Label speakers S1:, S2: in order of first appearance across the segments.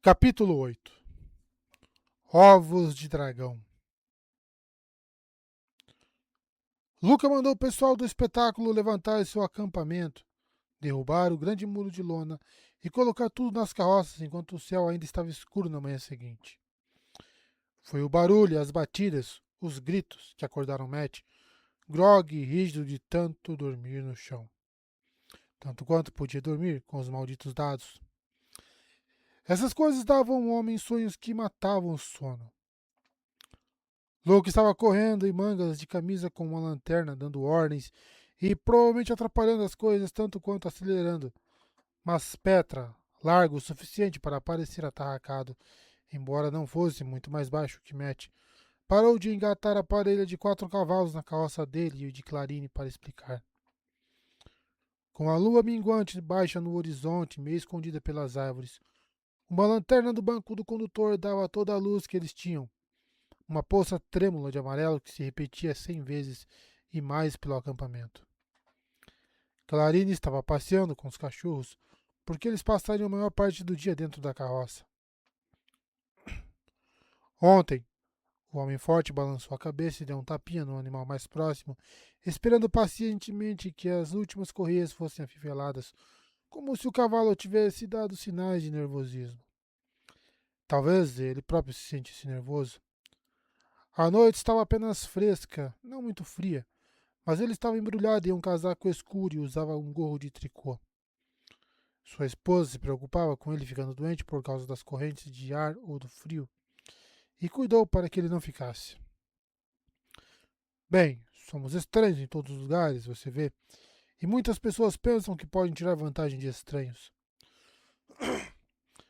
S1: Capítulo 8. Ovos de dragão. Luca mandou o pessoal do espetáculo levantar seu acampamento, derrubar o grande muro de lona e colocar tudo nas carroças enquanto o céu ainda estava escuro na manhã seguinte. Foi o barulho, as batidas, os gritos que acordaram Matt, grogue e rígido de tanto dormir no chão. Tanto quanto podia dormir com os malditos dados. Essas coisas davam ao homem sonhos que matavam o sono. Luke estava correndo em mangas de camisa com uma lanterna, dando ordens e provavelmente atrapalhando as coisas tanto quanto acelerando. Mas Petra, largo o suficiente para parecer atarracado, embora não fosse muito mais baixo que Matt, parou de engatar a parelha de 4 cavalos na carroça dele e de Clarine para explicar. Com a lua minguante baixa no horizonte, meio escondida pelas árvores, uma lanterna do banco do condutor dava toda a luz que eles tinham. Uma poça trêmula de amarelo que se repetia 100 vezes e mais pelo acampamento. Clarine estava passeando com os cachorros, porque eles passariam a maior parte do dia dentro da carroça. Ontem, o homem forte balançou a cabeça e deu um tapinha no animal mais próximo, esperando pacientemente que as últimas correias fossem afiveladas, como se o cavalo tivesse dado sinais de nervosismo. Talvez ele próprio se sentisse nervoso. A noite estava apenas fresca, não muito fria, mas ele estava embrulhado em um casaco escuro e usava um gorro de tricô. Sua esposa se preocupava com ele ficando doente por causa das correntes de ar ou do frio, e cuidou para que ele não ficasse. Bem, somos estranhos em todos os lugares, você vê, e muitas pessoas pensam que podem tirar vantagem de estranhos.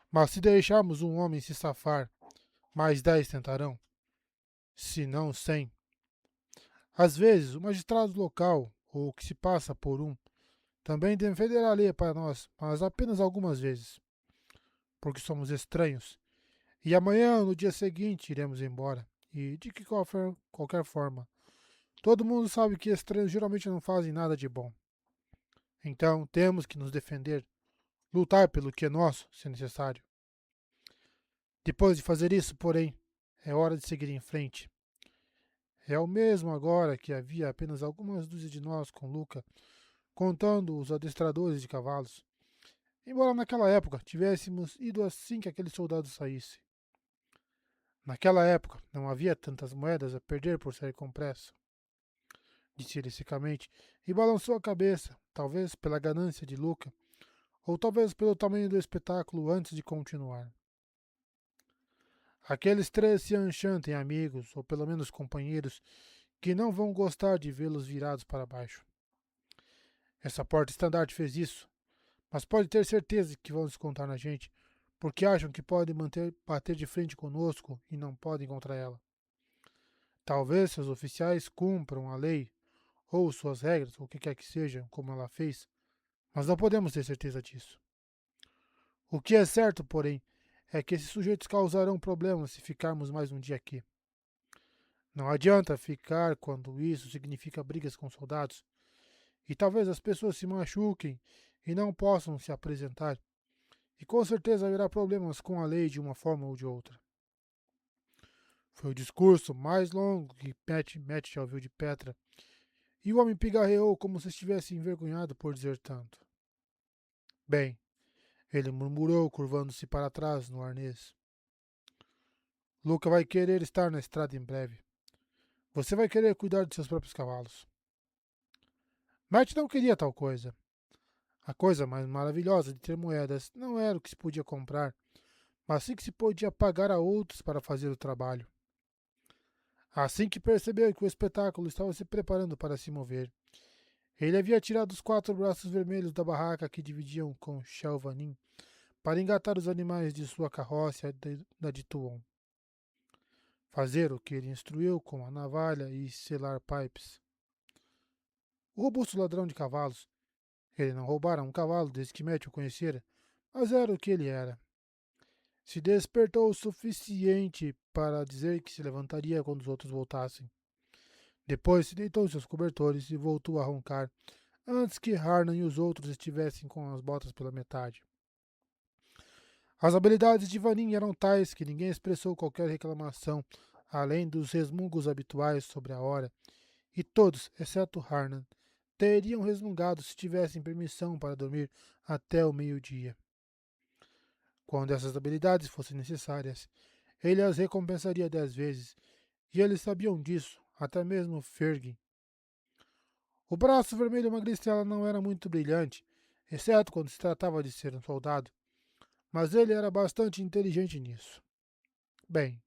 S1: Mas se deixarmos um homem se safar, mais 10 tentarão, se não 100. Às vezes, o magistrado local, ou o que se passa por um, também defenderá a lei para nós, mas apenas algumas vezes, porque somos estranhos. E amanhã, no dia seguinte, iremos embora. E de que qualquer forma, todo mundo sabe que estranhos geralmente não fazem nada de bom. Então, temos que nos defender, lutar pelo que é nosso, se necessário. Depois de fazer isso, porém, é hora de seguir em frente. É o mesmo agora que havia apenas algumas dúzias de nós com Luca, contando os adestradores de cavalos. Embora naquela época tivéssemos ido assim que aquele soldado saísse. Naquela época não havia tantas moedas a perder por sair com pressa, disse ele secamente, e balançou a cabeça, talvez pela ganância de Luca, ou talvez pelo tamanho do espetáculo antes de continuar. Aqueles 3 se acham têm amigos, ou pelo menos companheiros, que não vão gostar de vê-los virados para baixo. Essa porta-estandarte fez isso, mas pode ter certeza que vão descontar na gente, porque acham que podem bater de frente conosco e não podem contra ela. Talvez seus oficiais cumpram a lei, ou suas regras, ou o que quer que seja, como ela fez, mas não podemos ter certeza disso. O que é certo, porém, é que esses sujeitos causarão problemas se ficarmos mais um dia aqui. Não adianta ficar quando isso significa brigas com soldados, e talvez as pessoas se machuquem e não possam se apresentar, e com certeza haverá problemas com a lei de uma forma ou de outra. Foi o discurso mais longo que Matt já ouviu de Petra, e o homem pigarreou como se estivesse envergonhado por dizer tanto. Bem, ele murmurou, curvando-se para trás no arnês. Luca vai querer estar na estrada em breve. Você vai querer cuidar de seus próprios cavalos. Matt não queria tal coisa. A coisa mais maravilhosa de ter moedas não era o que se podia comprar, mas sim que se podia pagar a outros para fazer o trabalho. Assim que percebeu que o espetáculo estava se preparando para se mover, ele havia tirado os 4 braços vermelhos da barraca que dividiam com Shelvanin para engatar os animais de sua carroça e da de Tuon. Fazer o que ele instruiu com a navalha e selar pipes. O robusto ladrão de cavalos. Ele não roubara um cavalo desde que Matt o conhecera, mas era o que ele era. Se despertou o suficiente para dizer que se levantaria quando os outros voltassem. Depois se deitou em seus cobertores e voltou a roncar, antes que Harnan e os outros estivessem com as botas pela metade. As habilidades de Vanin eram tais que ninguém expressou qualquer reclamação, além dos resmungos habituais sobre a hora, e todos, exceto Harnan, teriam resmungado se tivessem permissão para dormir até o meio-dia. Quando essas habilidades fossem necessárias, ele as recompensaria 10 vezes, e eles sabiam disso, até mesmo Fergin. O braço vermelho magricela não era muito brilhante, exceto quando se tratava de ser um soldado, mas ele era bastante inteligente nisso. Bem,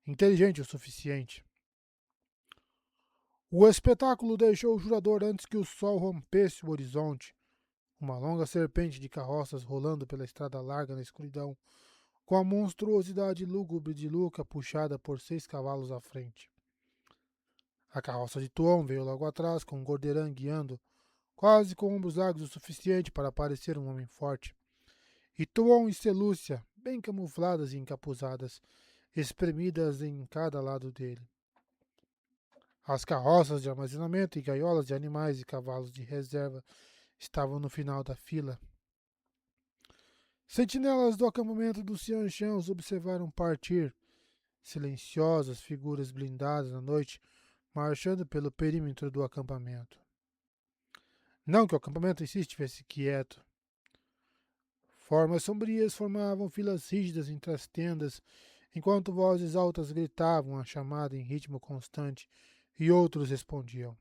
S1: inteligente o suficiente. O espetáculo deixou o jurador antes que o sol rompesse o horizonte, uma longa serpente de carroças rolando pela estrada larga na escuridão, com a monstruosidade lúgubre de Luca puxada por 6 cavalos à frente. A carroça de Tuon veio logo atrás, com Gorderan guiando, quase com ombros largos o suficiente para parecer um homem forte. E Tuon e Selúcia, bem camufladas e encapuzadas, espremidas em cada lado dele. As carroças de armazenamento e gaiolas de animais e cavalos de reserva estavam no final da fila. Sentinelas do acampamento dos Xianxian os observaram partir, silenciosas figuras blindadas na noite, marchando pelo perímetro do acampamento. Não que o acampamento em si estivesse quieto. Formas sombrias formavam filas rígidas entre as tendas, enquanto vozes altas gritavam a chamada em ritmo constante e outros respondiam.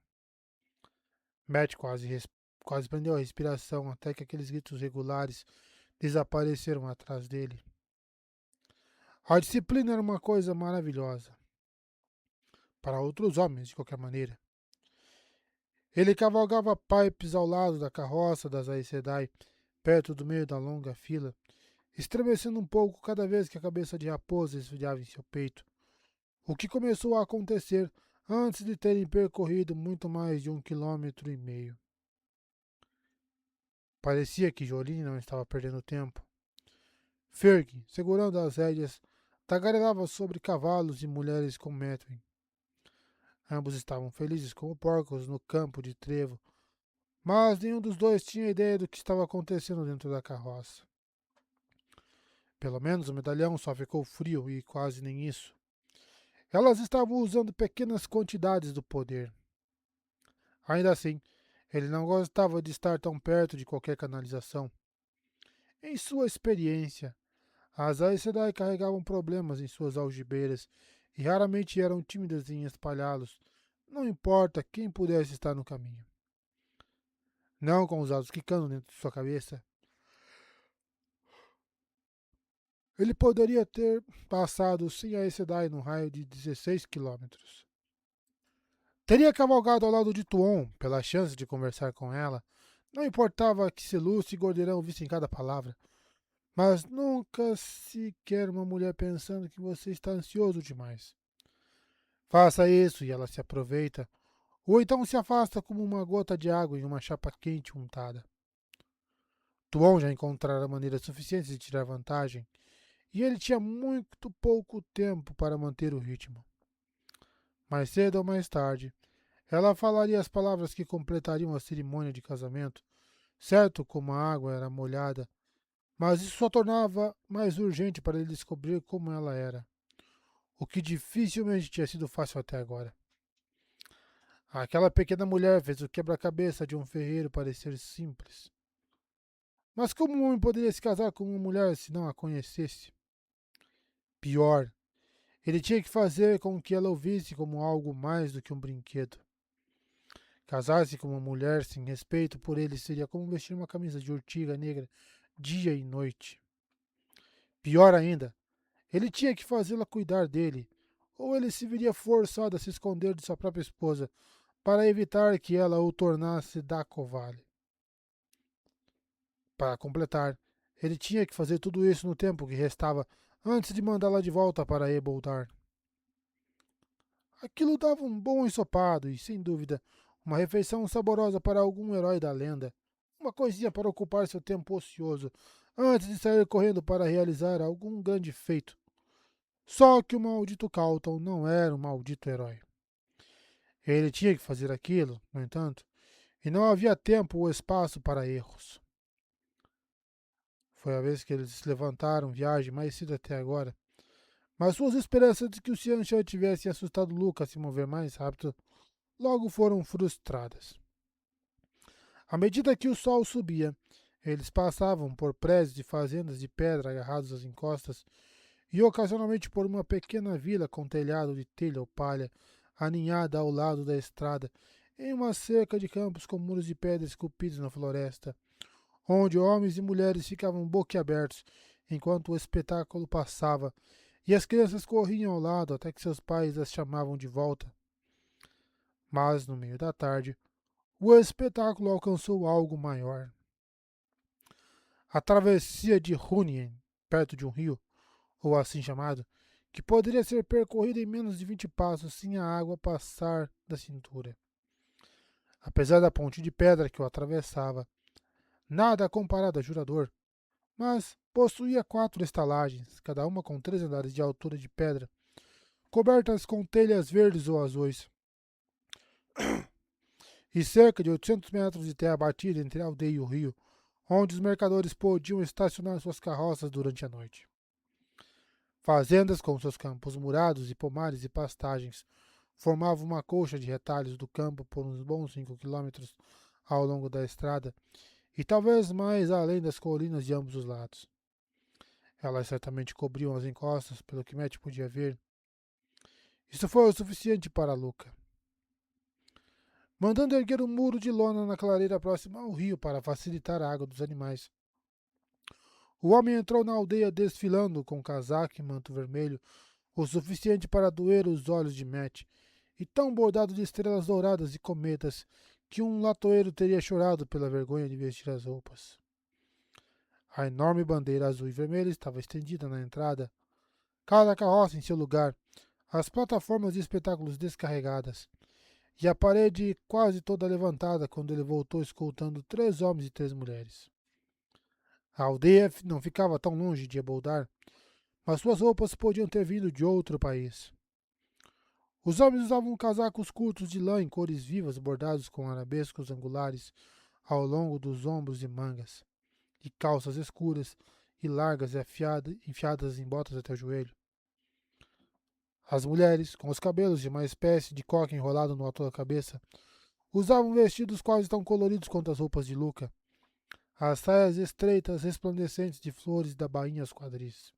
S1: Matt quase prendeu a respiração até que aqueles gritos regulares desapareceram atrás dele. A disciplina era uma coisa maravilhosa. Para outros homens, de qualquer maneira. Ele cavalgava Pipes ao lado da carroça das Aes Sedai, perto do meio da longa fila, estremecendo um pouco cada vez que a cabeça de raposa esfriava em seu peito, o que começou a acontecer antes de terem percorrido muito mais de 1,5 km. Parecia que Jolene não estava perdendo tempo. Ferg, segurando as rédeas, tagarelava sobre cavalos e mulheres com Metwin. Ambos estavam felizes como porcos no campo de trevo, mas nenhum dos dois tinha ideia do que estava acontecendo dentro da carroça. Pelo menos o medalhão só ficou frio e quase nem isso. Elas estavam usando pequenas quantidades do poder. Ainda assim, ele não gostava de estar tão perto de qualquer canalização. Em sua experiência, as Aes Sedai carregavam problemas em suas algibeiras e raramente eram tímidas em espalhá-los, não importa quem pudesse estar no caminho. Não com os dados quicando dentro de sua cabeça. Ele poderia ter passado sem a Aes Sedai no raio de 16 quilômetros. Teria cavalgado ao lado de Tuon, pela chance de conversar com ela. Não importava que Selúcia e Gordeirão vissem cada palavra. Mas nunca sequer uma mulher pensando que você está ansioso demais. Faça isso e ela se aproveita, ou então se afasta como uma gota de água em uma chapa quente untada. Tuon já encontrara maneiras suficientes de tirar vantagem, e ele tinha muito pouco tempo para manter o ritmo. Mais cedo ou mais tarde, ela falaria as palavras que completariam a cerimônia de casamento, certo como a água era molhada, mas isso só tornava mais urgente para ele descobrir como ela era, o que dificilmente tinha sido fácil até agora. Aquela pequena mulher fez o quebra-cabeça de um ferreiro parecer simples. Mas como um homem poderia se casar com uma mulher se não a conhecesse? Pior, ele tinha que fazer com que ela o visse como algo mais do que um brinquedo. Casar-se com uma mulher sem respeito por ele seria como vestir uma camisa de urtiga negra dia e noite. Pior ainda, ele tinha que fazê-la cuidar dele, ou ele se viria forçado a se esconder de sua própria esposa para evitar que ela o tornasse Dacovale. Para completar, ele tinha que fazer tudo isso no tempo que restava antes de mandá-la de volta para Eboldar. Aquilo dava um bom ensopado e, sem dúvida, uma refeição saborosa para algum herói da lenda. Uma coisinha para ocupar seu tempo ocioso, antes de sair correndo para realizar algum grande feito. Só que o maldito Calton não era um maldito herói. Ele tinha que fazer aquilo, no entanto, e não havia tempo ou espaço para erros. Foi a vez que eles se levantaram viagem mais cedo até agora. Mas suas esperanças de que o Xianxian tivesse assustado Luca a se mover mais rápido logo foram frustradas. À medida que o sol subia, eles passavam por prédios e fazendas de pedra agarrados às encostas e ocasionalmente por uma pequena vila com telhado de telha ou palha aninhada ao lado da estrada em uma cerca de campos com muros de pedra esculpidos na floresta, onde homens e mulheres ficavam boquiabertos enquanto o espetáculo passava e as crianças corriam ao lado até que seus pais as chamavam de volta. Mas, no meio da tarde, o espetáculo alcançou algo maior. A travessia de Hunien, perto de um rio, ou assim chamado, que poderia ser percorrida em menos de 20 passos sem a água passar da cintura. Apesar da ponte de pedra que o atravessava, nada comparado a Jurador, mas possuía 4 estalagens, cada uma com 3 andares de altura de pedra, cobertas com telhas verdes ou azuis, e cerca de 800 metros de terra batida entre a aldeia e o rio, onde os mercadores podiam estacionar suas carroças durante a noite. Fazendas com seus campos murados e pomares e pastagens formavam uma colcha de retalhos do campo por uns bons 5 quilômetros ao longo da estrada e talvez mais além das colinas de ambos os lados. Elas certamente cobriam as encostas, pelo que Matt podia ver. Isso foi o suficiente para Luca. Mandando erguer um muro de lona na clareira próxima ao rio para facilitar a água dos animais. O homem entrou na aldeia desfilando com casaco e manto vermelho, o suficiente para doer os olhos de Matt, e tão bordado de estrelas douradas e cometas que um latoeiro teria chorado pela vergonha de vestir as roupas. A enorme bandeira azul e vermelha estava estendida na entrada, cada carroça em seu lugar, as plataformas de espetáculos descarregadas, e a parede quase toda levantada quando ele voltou escoltando 3 homens e 3 mulheres. A aldeia não ficava tão longe de Eboldar, mas suas roupas podiam ter vindo de outro país. Os homens usavam casacos curtos de lã em cores vivas bordados com arabescos angulares ao longo dos ombros e mangas, e calças escuras e largas e enfiadas em botas até o joelho. As mulheres, com os cabelos de uma espécie de coque enrolado no alto da cabeça, usavam vestidos quase tão coloridos quanto as roupas de Luca, as saias estreitas resplandecentes de flores da bainha aos quadris.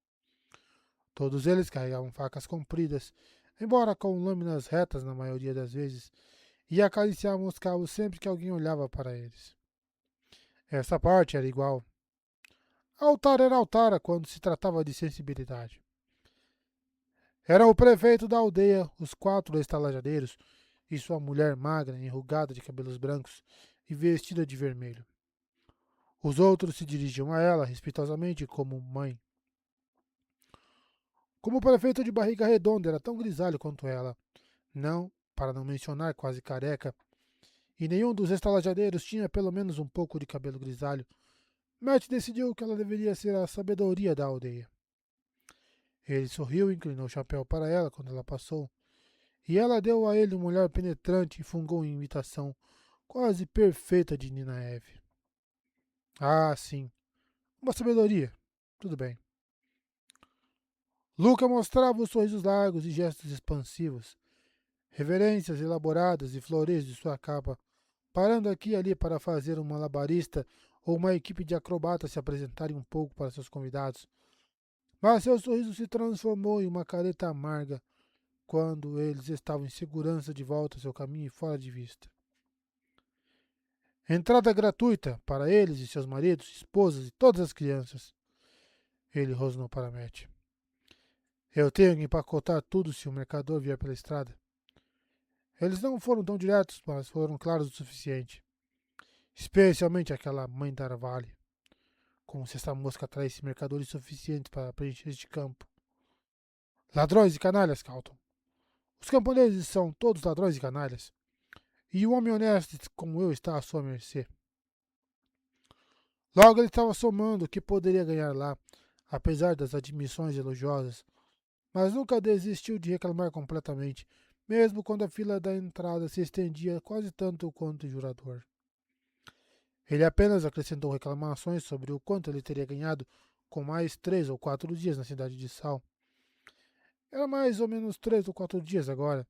S1: Todos eles carregavam facas compridas, embora com lâminas retas na maioria das vezes, e acariciavam os cabos sempre que alguém olhava para eles. Essa parte era igual. Altar era Altara quando se tratava de sensibilidade. Era o prefeito da aldeia, os 4 estalajadeiros e sua mulher magra, enrugada de cabelos brancos e vestida de vermelho. Os outros se dirigiam a ela respeitosamente como mãe. Como o prefeito de barriga redonda era tão grisalho quanto ela, não, para não mencionar quase careca, e nenhum dos estalajadeiros tinha pelo menos um pouco de cabelo grisalho, Matt decidiu que ela deveria ser a sabedoria da aldeia. Ele sorriu e inclinou o chapéu para ela quando ela passou, e ela deu a ele um olhar penetrante e fungou em imitação quase perfeita de Nina Eve. Ah, sim, uma sabedoria. Tudo bem. Luca mostrava os sorrisos largos e gestos expansivos, reverências elaboradas e floreios de sua capa, parando aqui e ali para fazer um malabarista ou uma equipe de acrobatas se apresentarem um pouco para seus convidados. Mas seu sorriso se transformou em uma careta amarga quando eles estavam em segurança de volta ao seu caminho e fora de vista. Entrada gratuita para eles e seus maridos, esposas e todas as crianças. Ele rosnou para Matt. Eu tenho que empacotar tudo se o mercador vier pela estrada. Eles não foram tão diretos, mas foram claros o suficiente. Especialmente aquela mãe da Arvale. Como se essa mosca atraísse mercadores suficientes para preencher este campo. Ladrões e canalhas, Calton. Os camponeses são todos ladrões e canalhas. E um homem honesto como eu está à sua mercê. Logo ele estava somando o que poderia ganhar lá, apesar das admissões elogiosas, mas nunca desistiu de reclamar completamente, mesmo quando a fila da entrada se estendia quase tanto quanto o jurador. Ele apenas acrescentou reclamações sobre o quanto ele teria ganhado com mais 3 ou 4 dias na cidade de Sal. Era mais ou menos 3 ou 4 dias agora,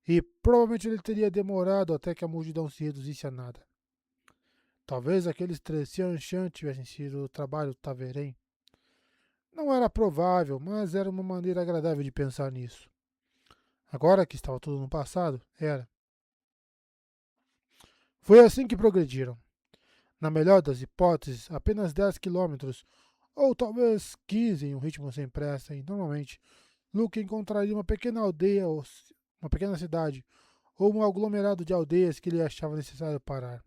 S1: e provavelmente ele teria demorado até que a multidão se reduzisse a nada. Talvez aqueles 3 Xianxian tivessem sido o trabalho do Taverém. Não era provável, mas era uma maneira agradável de pensar nisso. Agora que estava tudo no passado, era. Foi assim que progrediram. Na melhor das hipóteses, apenas 10 quilômetros, ou talvez 15 em um ritmo sem pressa, e normalmente Luke encontraria uma pequena aldeia ou uma pequena cidade, ou um aglomerado de aldeias que ele achava necessário parar.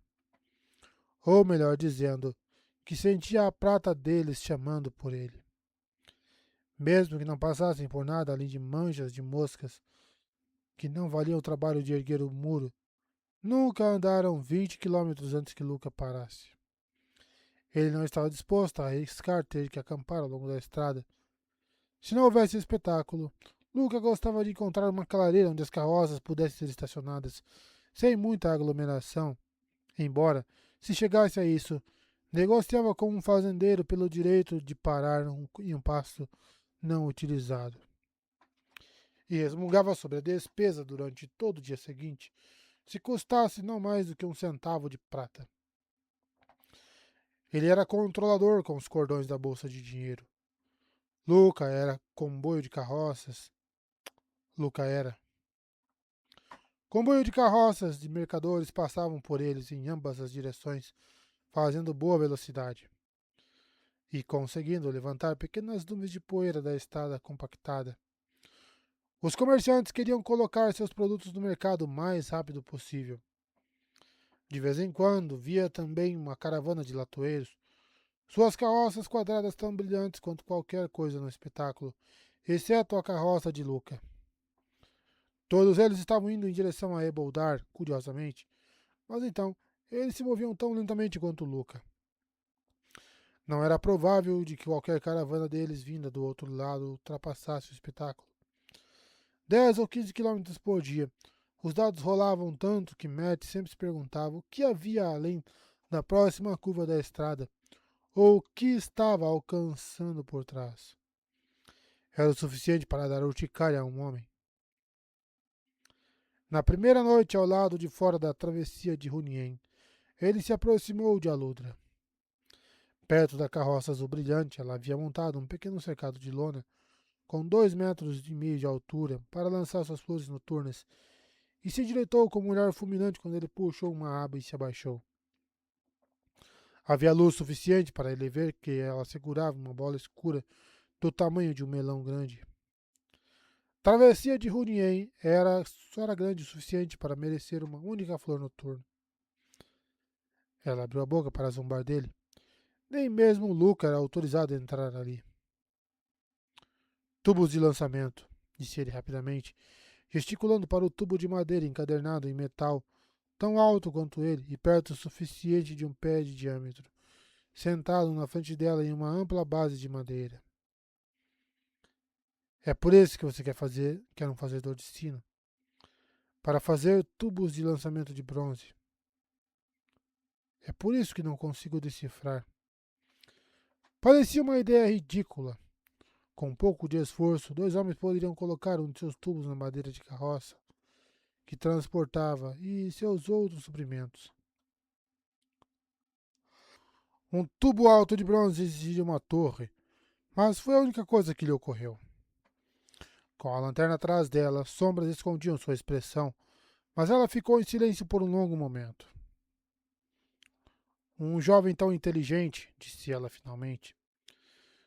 S1: Ou melhor dizendo, que sentia a prata deles chamando por ele. Mesmo que não passassem por nada além de manchas de moscas que não valiam o trabalho de erguer o muro, nunca andaram 20 quilômetros antes que Luca parasse. Ele não estava disposto a arriscar ter que acampar ao longo da estrada. Se não houvesse espetáculo, Luca gostava de encontrar uma clareira onde as carroças pudessem ser estacionadas sem muita aglomeração. Embora, se chegasse a isso, negociava com um fazendeiro pelo direito de parar em um pasto não utilizado. E resmungava sobre a despesa durante todo o dia seguinte, se custasse não mais do que um centavo de prata. Ele era controlador com os cordões da bolsa de dinheiro. Luca era comboio de carroças. Luca era. Comboio de carroças de mercadores passavam por eles em ambas as direções, fazendo boa velocidade e conseguindo levantar pequenas nuvens de poeira da estrada compactada. Os comerciantes queriam colocar seus produtos no mercado o mais rápido possível. De vez em quando, via também uma caravana de latoeiros, suas carroças quadradas tão brilhantes quanto qualquer coisa no espetáculo, exceto a carroça de Luca. Todos eles estavam indo em direção a Eboldar, curiosamente, mas então eles se moviam tão lentamente quanto Luca. Não era provável de que qualquer caravana deles vinda do outro lado ultrapassasse o espetáculo. 10 ou 15 quilômetros por dia. Os dados rolavam tanto que Matt sempre se perguntava o que havia além da próxima curva da estrada, ou o que estava alcançando por trás. Era o suficiente para dar urticária a um homem. Na primeira noite ao lado de fora da travessia de Runien, ele se aproximou de Aludra. Perto da carroça azul brilhante, ela havia montado um pequeno cercado de lona com 2 metros e meio de altura para lançar suas flores noturnas, e se endireitou com um olhar fulminante quando ele puxou uma aba e se abaixou. Havia luz suficiente para ele ver que ela segurava uma bola escura do tamanho de um melão grande. A travessia de Runien só era grande o suficiente para merecer uma única flor noturna. Ela abriu a boca para zombar dele. Nem mesmo Luca era autorizado a entrar ali. Tubos de lançamento, disse ele rapidamente, gesticulando para o tubo de madeira encadernado em metal, tão alto quanto ele e perto o suficiente de um pé de diâmetro, sentado na frente dela em uma ampla base de madeira. É por isso que você quer um fazedor de sino. Para fazer tubos de lançamento de bronze. É por isso que não consigo decifrar. Parecia uma ideia ridícula. Com um pouco de esforço, 2 homens poderiam colocar um de seus tubos na madeira de carroça que transportava e seus outros suprimentos. Um tubo alto de bronze exigia uma torre, mas foi a única coisa que lhe ocorreu. Com a lanterna atrás dela, sombras escondiam sua expressão, mas ela ficou em silêncio por um longo momento. Um jovem tão inteligente, disse ela finalmente.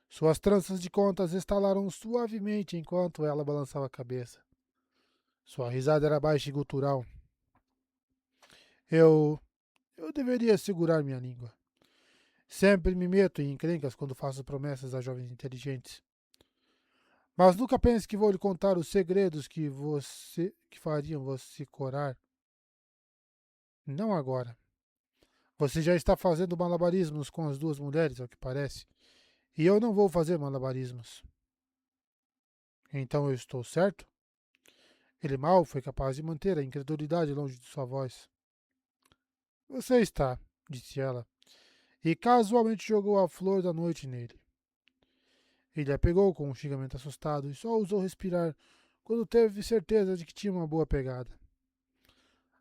S1: Suas tranças de contas estalaram suavemente enquanto ela balançava a cabeça. Sua risada era baixa e gutural. Eu. Eu deveria segurar minha língua. Sempre me meto em encrencas quando faço promessas a jovens inteligentes. Mas nunca pense que vou lhe contar os segredos que fariam você corar. Não agora. Você já está fazendo malabarismos com as 2 mulheres, ao que parece. E eu não vou fazer malabarismos. Então eu estou certo? Ele mal foi capaz de manter a incredulidade longe de sua voz. Você está, disse ela, e casualmente jogou a flor da noite nele. Ele a pegou com um xingamento assustado e só ousou respirar quando teve certeza de que tinha uma boa pegada.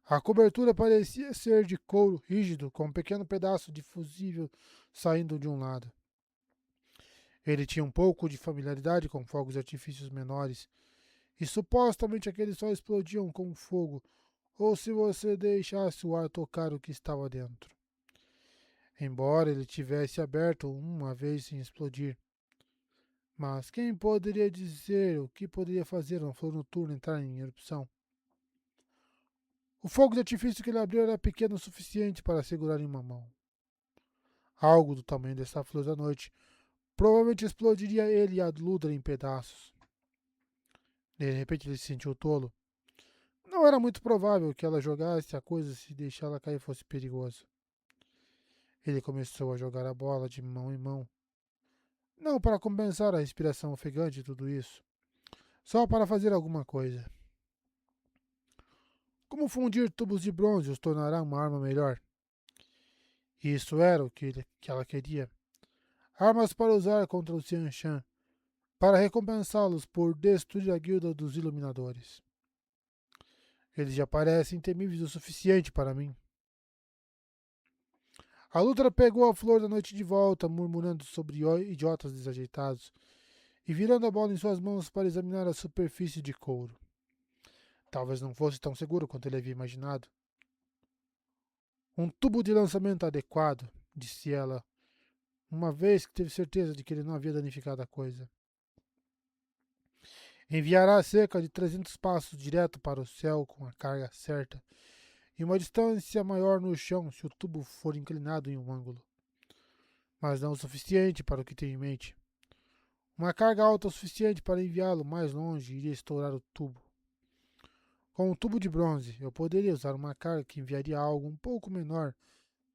S1: A cobertura parecia ser de couro rígido, com um pequeno pedaço de fusível saindo de um lado. Ele tinha um pouco de familiaridade com fogos de artifícios menores, e supostamente aqueles só explodiam com fogo, ou se você deixasse o ar tocar o que estava dentro. Embora ele tivesse aberto uma vez sem explodir. Mas quem poderia dizer o que poderia fazer uma flor noturna entrar em erupção? O fogo de artifício que ele abriu era pequeno o suficiente para segurar em uma mão. Algo do tamanho dessa flor da noite provavelmente explodiria ele e a Ludra em pedaços. De repente ele se sentiu tolo. Não era muito provável que ela jogasse a coisa se deixá-la cair fosse perigoso. Ele começou a jogar a bola de mão em mão. Não para compensar a respiração ofegante de tudo isso, só para fazer alguma coisa. Como fundir tubos de bronze os tornará uma arma melhor? Isso era o que ela queria. Armas para usar contra o Xian Shan, para recompensá-los por destruir a guilda dos iluminadores. Eles já parecem temíveis o suficiente para mim. A Lutra pegou a flor da noite de volta, murmurando sobre idiotas desajeitados, e virando a bola em suas mãos para examinar a superfície de couro. Talvez não fosse tão seguro quanto ele havia imaginado. Um tubo de lançamento adequado, disse ela, uma vez que teve certeza de que ele não havia danificado a coisa. Enviará cerca de 300 passos direto para o céu com a carga certa, e uma distância maior no chão se o tubo for inclinado em um ângulo. Mas não o suficiente para o que tenho em mente. Uma carga alta o suficiente para enviá-lo mais longe iria estourar o tubo. Com um tubo de bronze, eu poderia usar uma carga que enviaria algo um pouco menor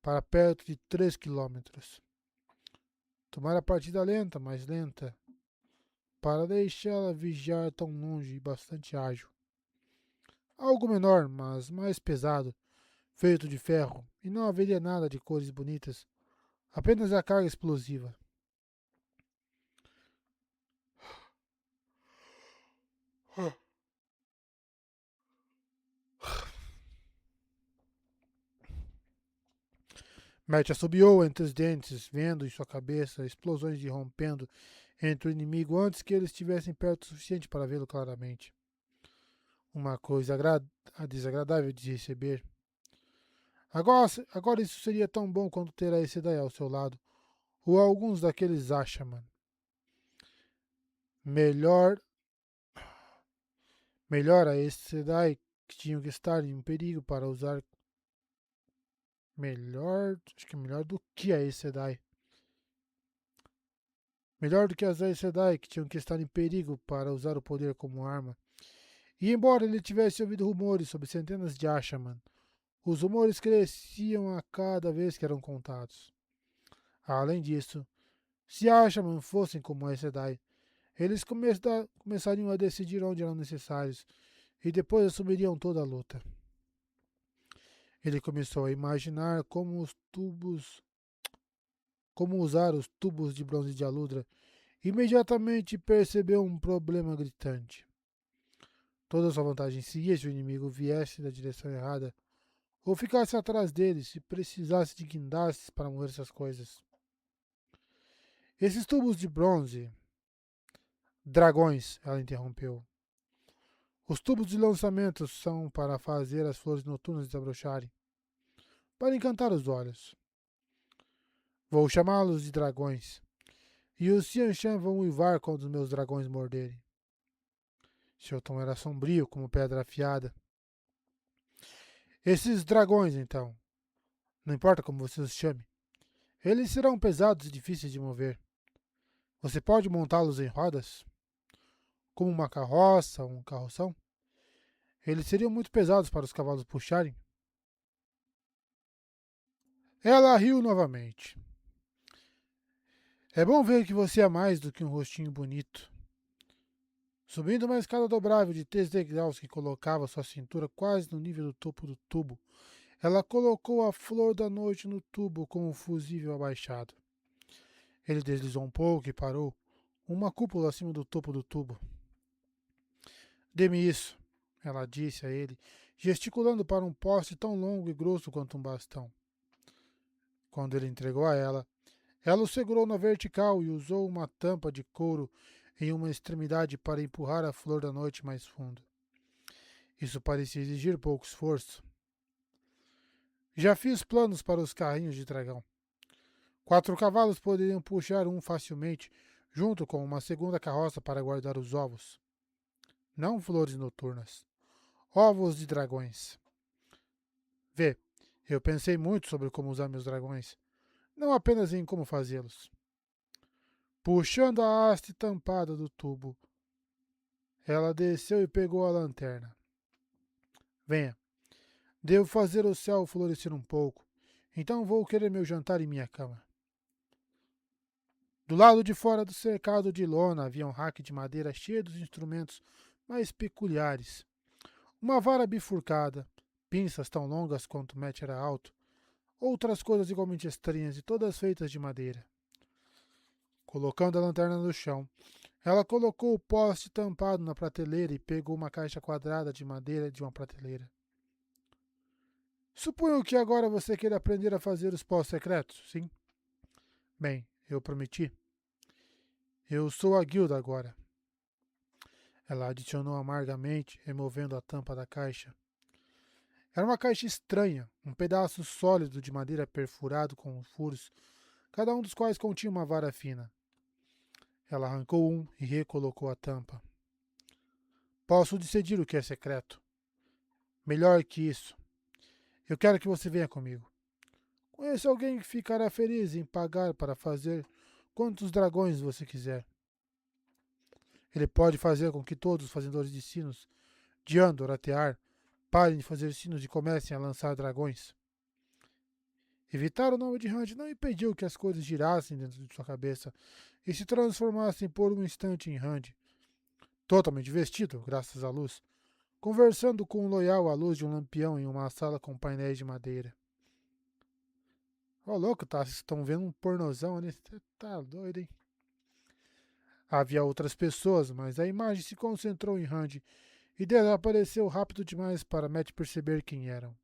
S1: para perto de 3 quilômetros. Tomar a partida lenta, mais lenta, para deixá-la vigiar tão longe e bastante ágil. Algo menor, mas mais pesado, feito de ferro, e não haveria nada de cores bonitas, apenas a carga explosiva. Matt assobiou entre os dentes, vendo em sua cabeça explosões irrompendo entre o inimigo antes que eles estivessem perto o suficiente para vê-lo claramente. Uma coisa desagradável de receber. Agora isso seria tão bom quanto ter a Sedai ao seu lado, ou alguns daqueles Ashaman. Melhor, melhor a Sedai que tinham que estar em perigo para usar. Acho que melhor do que a Aes Sedai. Melhor do que as Aes Sedai que tinham que estar em perigo para usar o poder como arma. E embora ele tivesse ouvido rumores sobre centenas de Ashaman, os rumores cresciam a cada vez que eram contados. Além disso, se Ashaman fossem como Aes Sedai, eles começariam a decidir onde eram necessários e depois assumiriam toda a luta. Ele começou a imaginar como usar os tubos de bronze de Aludra. Imediatamente percebeu um problema gritante. Toda sua vantagem seria se o inimigo viesse da direção errada ou ficasse atrás dele se precisasse de guindastes para mover essas coisas. Esses tubos de bronze. Dragões, ela interrompeu. Os tubos de lançamento são para fazer as flores noturnas desabrocharem, para encantar os olhos. Vou chamá-los de dragões, e os Xianshan vão uivar quando os meus dragões morderem. Seu tom era sombrio como pedra afiada. Esses dragões, então, não importa como você os chame, eles serão pesados e difíceis de mover. Você pode montá-los em rodas? Como uma carroça ou um carroção? Eles seriam muito pesados para os cavalos puxarem. Ela riu novamente. É bom ver que você é mais do que um rostinho bonito. Subindo uma escada dobrável de 3 degraus que colocava sua cintura quase no nível do topo do tubo, Ela colocou a flor da noite no tubo com o fusível abaixado. Ele deslizou um pouco e parou, uma cúpula acima do topo do tubo. Dê-me isso, ela disse a ele, gesticulando para um poste tão longo e grosso quanto um bastão. Quando ele entregou a ela, ela o segurou na vertical e usou uma tampa de couro em uma extremidade para empurrar a flor da noite mais fundo. Isso parecia exigir pouco esforço. Já fiz planos para os carrinhos de dragão. 4 cavalos poderiam puxar um facilmente, junto com uma segunda carroça para guardar os ovos. Não flores noturnas. Ovos de dragões. Vê, eu pensei muito sobre como usar meus dragões, não apenas em como fazê-los. Puxando a haste tampada do tubo, ela desceu e pegou a lanterna. Venha, devo fazer o céu florescer um pouco, então vou querer meu jantar em minha cama. Do lado de fora do cercado de lona havia um rack de madeira cheio dos instrumentos mais peculiares. Uma vara bifurcada, pinças tão longas quanto Matt era alto, outras coisas igualmente estranhas e todas feitas de madeira. Colocando a lanterna no chão, ela colocou o poste tampado na prateleira e pegou uma caixa quadrada de madeira de uma prateleira. Suponho que agora você queira aprender a fazer os pós secretos, sim? Bem, eu prometi. Eu sou a guilda agora. Ela adicionou amargamente, removendo a tampa da caixa. Era uma caixa estranha, um pedaço sólido de madeira perfurado com furos, cada um dos quais continha uma vara fina. Ela arrancou um e recolocou a tampa. Posso decidir o que é secreto. Melhor que isso. Eu quero que você venha comigo. Conheço alguém que ficará feliz em pagar para fazer quantos dragões você quiser. Ele pode fazer com que todos os fazedores de sinos, de Andor até Ar, parem de fazer sinos e comecem a lançar dragões. Evitar o nome de Rand não impediu que as coisas girassem dentro de sua cabeça e se transformassem por um instante em Rand, totalmente vestido, graças à luz, conversando com um loial à luz de um lampião em uma sala com painéis de madeira. Ô, louco, tá? Vocês estão vendo um pornozão ali? Você tá doido, hein? Havia outras pessoas, mas a imagem se concentrou em Rand e desapareceu rápido demais para Matt perceber quem eram.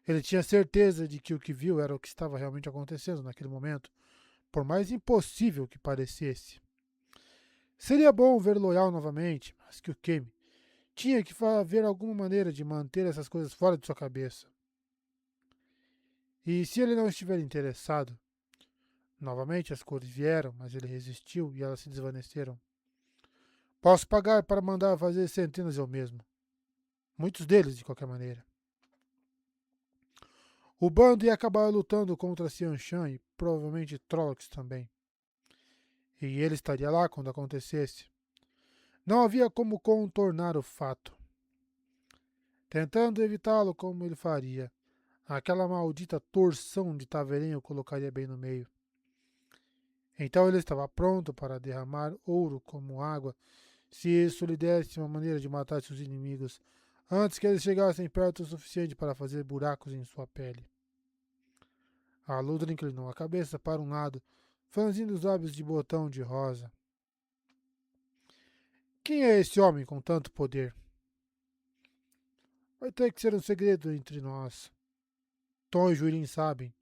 S1: Ele tinha certeza de que o que viu era o que estava realmente acontecendo naquele momento, por mais impossível que parecesse. Seria bom ver Loyal novamente, mas que o queime. Tinha que haver alguma maneira de manter essas coisas fora de sua cabeça. E se ele não estiver interessado? Novamente as cores vieram, mas ele resistiu e elas se desvaneceram. Posso pagar para mandar fazer centenas eu mesmo. Muitos deles, de qualquer maneira. O bando ia acabar lutando contra Xian Shan e provavelmente Trollocs também. E ele estaria lá quando acontecesse. Não havia como contornar o fato. Tentando evitá-lo como ele faria, aquela maldita torção de Taveren o colocaria bem no meio. Então ele estava pronto para derramar ouro como água, se isso lhe desse uma maneira de matar seus inimigos, antes que eles chegassem perto o suficiente para fazer buracos em sua pele. A Ludra inclinou a cabeça para um lado, franzindo os lábios de botão de rosa. Quem é esse homem com tanto poder? Vai ter que ser um segredo entre nós. Tom e Jurin sabem,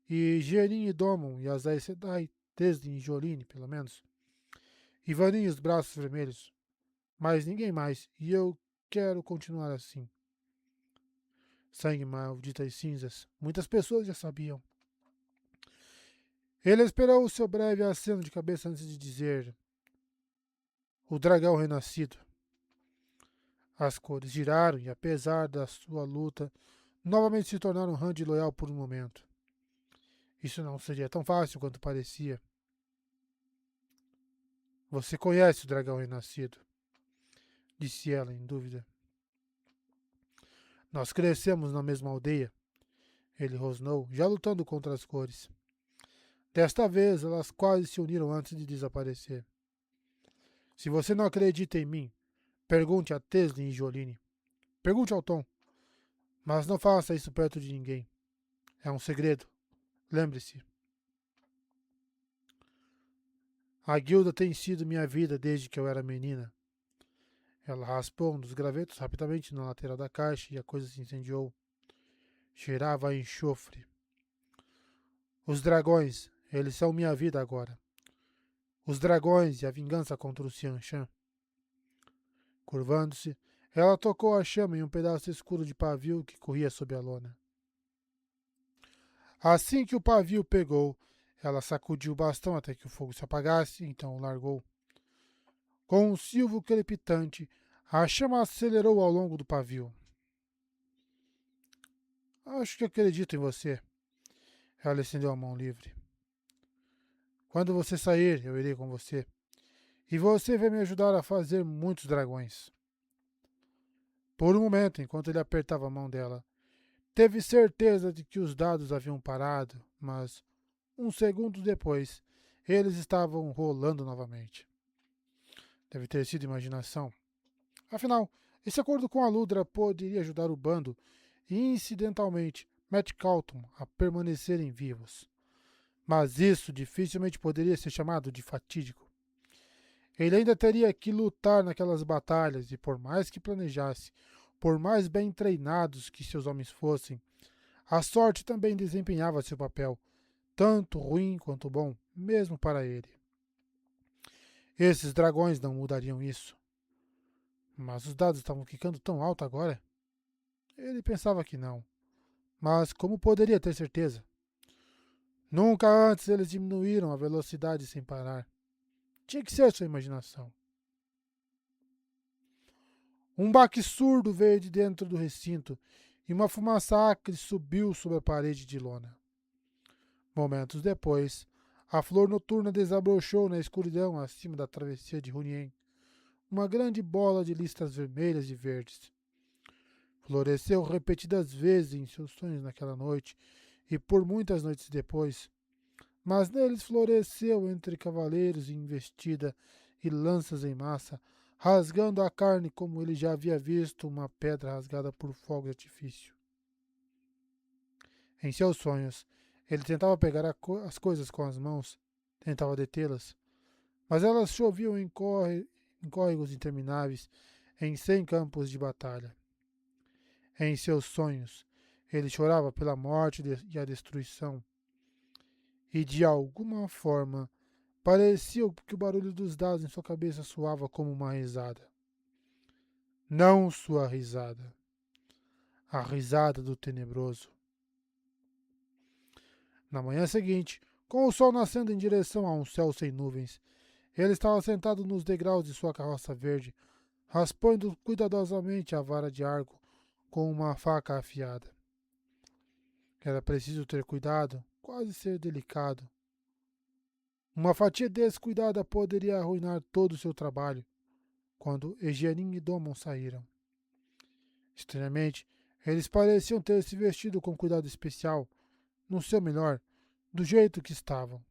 S1: e Jerin e Domon e Azai Sedai, desde em Joline, pelo menos. E Vanin e os braços vermelhos. Mas ninguém mais, e eu quero continuar assim. Sangue maldito e cinzas. Muitas pessoas já sabiam. Ele esperou o seu breve aceno de cabeça antes de dizer: o dragão renascido. As cores giraram e, apesar da sua luta, novamente se tornaram Rand loyal por um momento. Isso não seria tão fácil quanto parecia. Você conhece o dragão renascido? Disse ela, em dúvida. Nós crescemos na mesma aldeia. Ele rosnou, já lutando contra as cores. Desta vez, elas quase se uniram antes de desaparecer. Se você não acredita em mim, pergunte a Teslin e Joline. Pergunte ao Tom. Mas não faça isso perto de ninguém. É um segredo. Lembre-se. A guilda tem sido minha vida desde que eu era menina. Ela raspou um dos gravetos rapidamente na lateral da caixa e a coisa se incendiou. Cheirava a enxofre. Os dragões, eles são minha vida agora. Os dragões e a vingança contra o Xianshan. Curvando-se, ela tocou a chama em um pedaço escuro de pavio que corria sob a lona. Assim que o pavio pegou, ela sacudiu o bastão até que o fogo se apagasse, então o largou. Com um silvo crepitante, a chama acelerou ao longo do pavio. Acho que acredito em você. Ela estendeu a mão livre. Quando você sair, eu irei com você. E você vai me ajudar a fazer muitos dragões. Por um momento, enquanto ele apertava a mão dela, teve certeza de que os dados haviam parado, mas, um segundo depois, eles estavam rolando novamente. Deve ter sido imaginação. Afinal, esse acordo com a Ludra poderia ajudar o bando e, incidentalmente, Matt Calton a permanecerem vivos. Mas isso dificilmente poderia ser chamado de fatídico. Ele ainda teria que lutar naquelas batalhas e, por mais que planejasse, por mais bem treinados que seus homens fossem, a sorte também desempenhava seu papel, tanto ruim quanto bom, mesmo para ele. Esses dragões não mudariam isso. Mas os dados estavam ficando tão alto agora? Ele pensava que não. Mas como poderia ter certeza? Nunca antes eles diminuíram a velocidade sem parar. Tinha que ser sua imaginação. Um baque surdo veio de dentro do recinto e uma fumaça acre subiu sobre a parede de lona. Momentos depois, a flor noturna desabrochou na escuridão acima da travessia de Runien, uma grande bola de listras vermelhas e verdes. Floresceu repetidas vezes em seus sonhos naquela noite e por muitas noites depois, mas neles floresceu entre cavaleiros em investida e lanças em massa, rasgando a carne como ele já havia visto uma pedra rasgada por fogo de artifício. Em seus sonhos, ele tentava pegar as coisas com as mãos, tentava detê-las, mas elas choviam em córregos intermináveis, em 100 campos de batalha. Em seus sonhos, ele chorava pela morte e a destruição, e de alguma forma parecia que o barulho dos dados em sua cabeça soava como uma risada. Não sua risada, a risada do tenebroso. Na manhã seguinte, com o sol nascendo em direção a um céu sem nuvens, ele estava sentado nos degraus de sua carroça verde, raspando cuidadosamente a vara de arco com uma faca afiada. Era preciso ter cuidado, quase ser delicado. Uma fatia descuidada poderia arruinar todo o seu trabalho, quando Egeanin e Domon saíram. Estranhamente, eles pareciam ter se vestido com cuidado especial, no seu melhor, do jeito que estavam.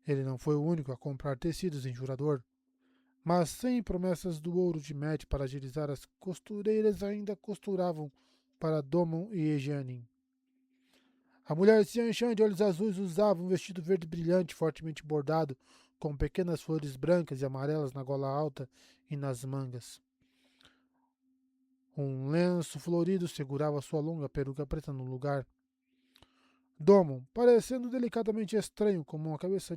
S1: Ele não foi o único a comprar tecidos em Jurador, mas sem promessas do ouro de Met para agilizar, as costureiras ainda costuravam para Domon e Egeanin. A mulher Xianshan de olhos azuis usava um vestido verde brilhante, fortemente bordado, com pequenas flores brancas e amarelas na gola alta e nas mangas. Um lenço florido segurava sua longa peruca preta no lugar. Domon, parecendo delicadamente estranho, com uma cabeça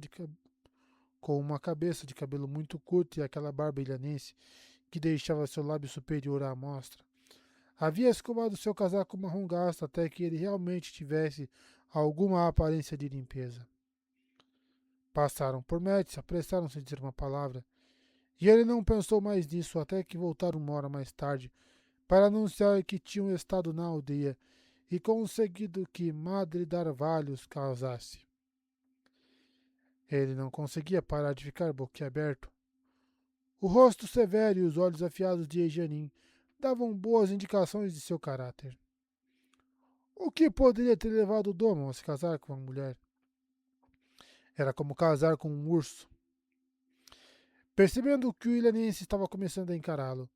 S1: de cabelo muito curto e aquela barba ilhanense que deixava seu lábio superior à mostra, havia escovado seu casaco marrom gasto até que ele realmente tivesse alguma aparência de limpeza. Passaram por Metz, apressaram-se a dizer uma palavra, e ele não pensou mais nisso até que voltaram uma hora mais tarde para anunciar que tinham estado na aldeia e conseguido que Madre Darvalhos causasse. Ele não conseguia parar de ficar boquiaberto. O rosto severo e os olhos afiados de Ejanin davam boas indicações de seu caráter. O que poderia ter levado Domon a se casar com uma mulher? Era como casar com um urso. Percebendo que o ilhanense estava começando a encará-lo,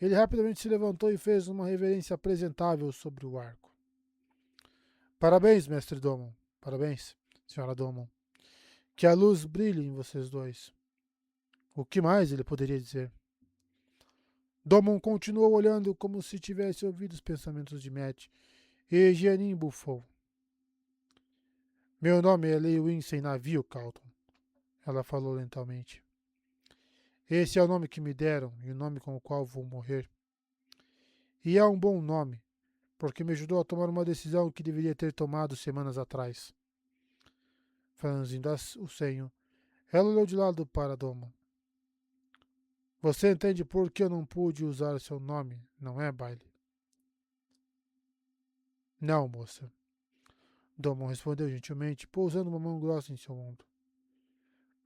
S1: Ele rapidamente se levantou e fez uma reverência apresentável sobre o arco. Parabéns, mestre Domon. Parabéns, senhora Domon. Que a luz brilhe em vocês dois. O que mais ele poderia dizer? Domon continuou olhando como se tivesse ouvido os pensamentos de Matt, e Jianin bufou. Meu nome é Lei Win sem navio, Calton. Ela falou lentamente. Esse é o nome que me deram e o nome com o qual vou morrer. E é um bom nome, porque me ajudou a tomar uma decisão que deveria ter tomado semanas atrás. Franzindo o senho, ela olhou de lado para Domon. Você entende por que eu não pude usar seu nome, não é, Bailey? Não, moça. Domon respondeu gentilmente, pousando uma mão grossa em seu ombro.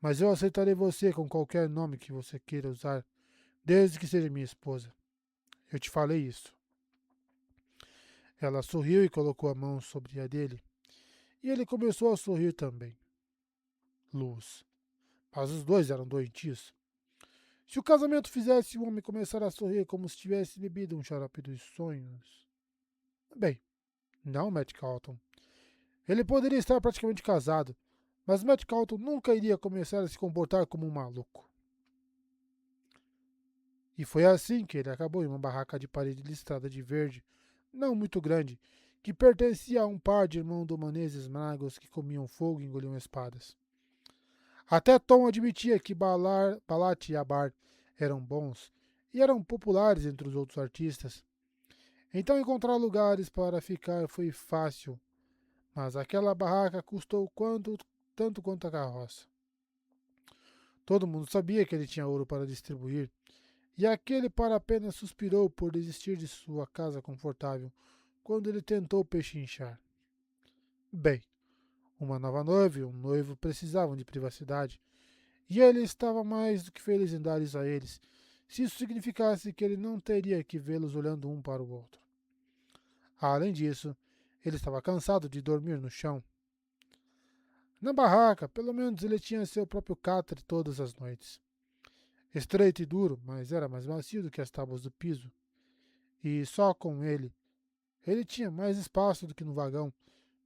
S1: Mas eu aceitarei você com qualquer nome que você queira usar, desde que seja minha esposa. Eu te falei isso. Ela sorriu e colocou a mão sobre a dele, e ele começou a sorrir também. Luz. Mas os dois eram doentios. Se o casamento fizesse o homem começar a sorrir como se tivesse bebido um xarope dos sonhos... Bem, não, Matt Calton. Ele poderia estar praticamente casado, mas Matt Calton nunca iria começar a se comportar como um maluco. E foi assim que ele acabou em uma barraca de parede listrada de verde, não muito grande, que pertencia a um par de irmãos domaneses magos que comiam fogo e engoliam espadas. Até Tom admitia que Balat e Abar eram bons e eram populares entre os outros artistas. Então encontrar lugares para ficar foi fácil, mas aquela barraca custou tanto quanto a carroça. Todo mundo sabia que ele tinha ouro para distribuir, e aquele para apenas suspirou por desistir de sua casa confortável quando ele tentou pechinchar. Bem, uma nova noiva e um noivo precisavam de privacidade, e ele estava mais do que feliz em dar isso a eles, se isso significasse que ele não teria que vê-los olhando um para o outro. Além disso, ele estava cansado de dormir no chão. Na barraca, pelo menos ele tinha seu próprio catre todas as noites. Estreito e duro, mas era mais macio do que as tábuas do piso. E só com ele tinha mais espaço do que no vagão,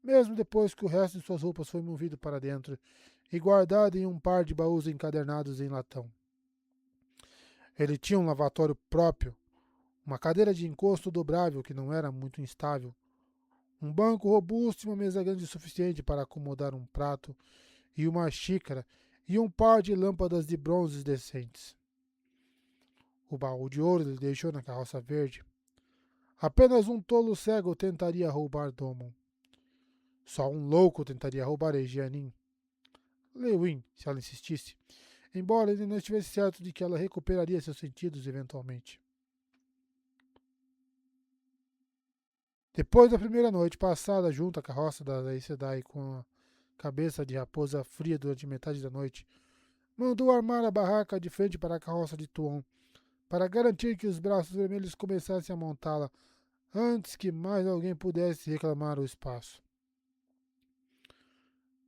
S1: mesmo depois que o resto de suas roupas foi movido para dentro e guardado em um par de baús encadernados em latão. Ele tinha um lavatório próprio, uma cadeira de encosto dobrável que não era muito instável, um banco robusto e uma mesa grande o suficiente para acomodar um prato e uma xícara e um par de lâmpadas de bronze decentes. O baú de ouro ele deixou na carroça verde. Apenas um tolo cego tentaria roubar Domon. Só um louco tentaria roubar Jianin. Lewin, se ela insistisse, embora ele não estivesse certo de que ela recuperaria seus sentidos eventualmente. Depois da primeira noite passada junto à carroça da Aes Sedai com a cabeça de raposa fria durante metade da noite, mandou armar a barraca de frente para a carroça de Tuon, para garantir que os braços vermelhos começassem a montá-la antes que mais alguém pudesse reclamar o espaço.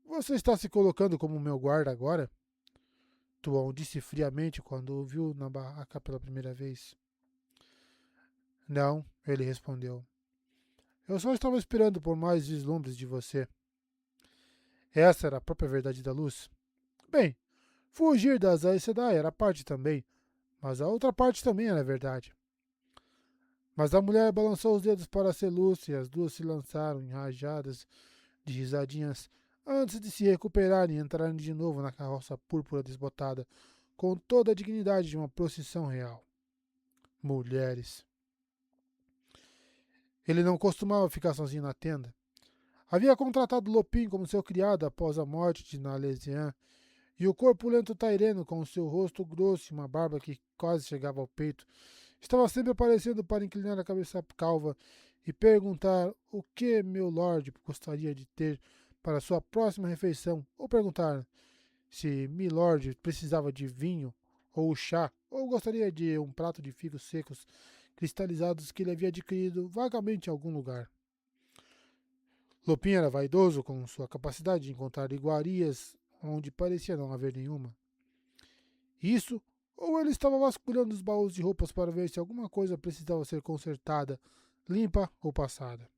S1: Você está se colocando como meu guarda agora? Tuon disse friamente quando o viu na barraca pela primeira vez. Não, ele respondeu. Eu só estava esperando por mais vislumbres de você. Essa era a própria verdade da luz. Bem, fugir das Aes Sedai era parte também, mas a outra parte também era verdade. Mas a mulher balançou os dedos para ser luz e as duas se lançaram em rajadas de risadinhas antes de se recuperarem e entrarem de novo na carroça púrpura desbotada, com toda a dignidade de uma procissão real. Mulheres. Ele não costumava ficar sozinho na tenda. Havia contratado Lopin como seu criado após a morte de Nalesian, e o corpulento Taireno, com seu rosto grosso e uma barba que quase chegava ao peito, estava sempre aparecendo para inclinar a cabeça calva e perguntar o que meu lord gostaria de ter para sua próxima refeição, ou perguntar se Milord precisava de vinho ou chá, ou gostaria de um prato de figos secos cristalizados que ele havia adquirido vagamente em algum lugar. Lupin era vaidoso com sua capacidade de encontrar iguarias onde parecia não haver nenhuma. Isso ou ele estava vasculhando os baús de roupas para ver se alguma coisa precisava ser consertada, limpa ou passada.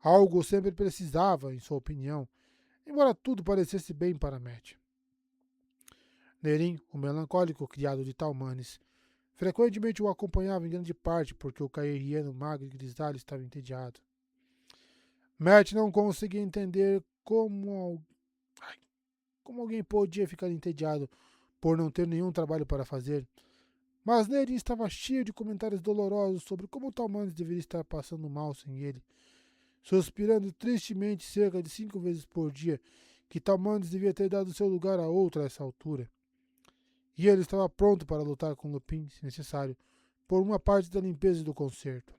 S1: Algo sempre precisava, em sua opinião, embora tudo parecesse bem para Matt. Nerim, o melancólico criado de Talmanes, frequentemente o acompanhava em grande parte porque o caeriano magro e grisalho estava entediado. Matt não conseguia entender como alguém podia ficar entediado por não ter nenhum trabalho para fazer, mas Nerim estava cheio de comentários dolorosos sobre como Talmanes deveria estar passando mal sem ele, suspirando tristemente cerca de 5 vezes por dia que Talmanes devia ter dado seu lugar a outro a essa altura. E ele estava pronto para lutar com Lupin, se necessário, por uma parte da limpeza e do conserto.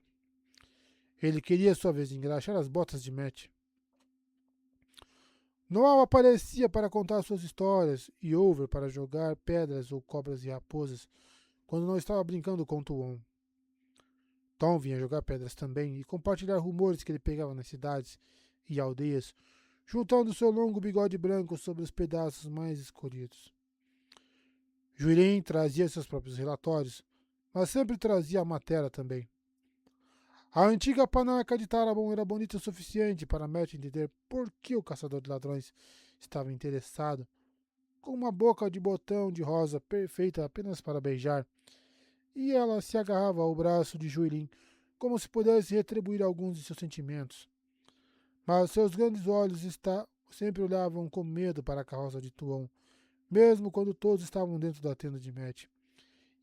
S1: Ele queria, à sua vez, engraxar as botas de Matt. Noel aparecia para contar suas histórias e Over para jogar pedras ou cobras e raposas quando não estava brincando com Tuon. Tom vinha jogar pedras também e compartilhar rumores que ele pegava nas cidades e aldeias, juntando seu longo bigode branco sobre os pedaços mais escolhidos. Juirin trazia seus próprios relatórios, mas sempre trazia a matéria também. A antiga panaca de Tarabon era bonita o suficiente para Matt entender por que o caçador de ladrões estava interessado, com uma boca de botão de rosa perfeita apenas para beijar, e ela se agarrava ao braço de Juirin como se pudesse retribuir alguns de seus sentimentos. Mas seus grandes olhos sempre olhavam com medo para a carroça de Tuon, mesmo quando todos estavam dentro da tenda de Matt.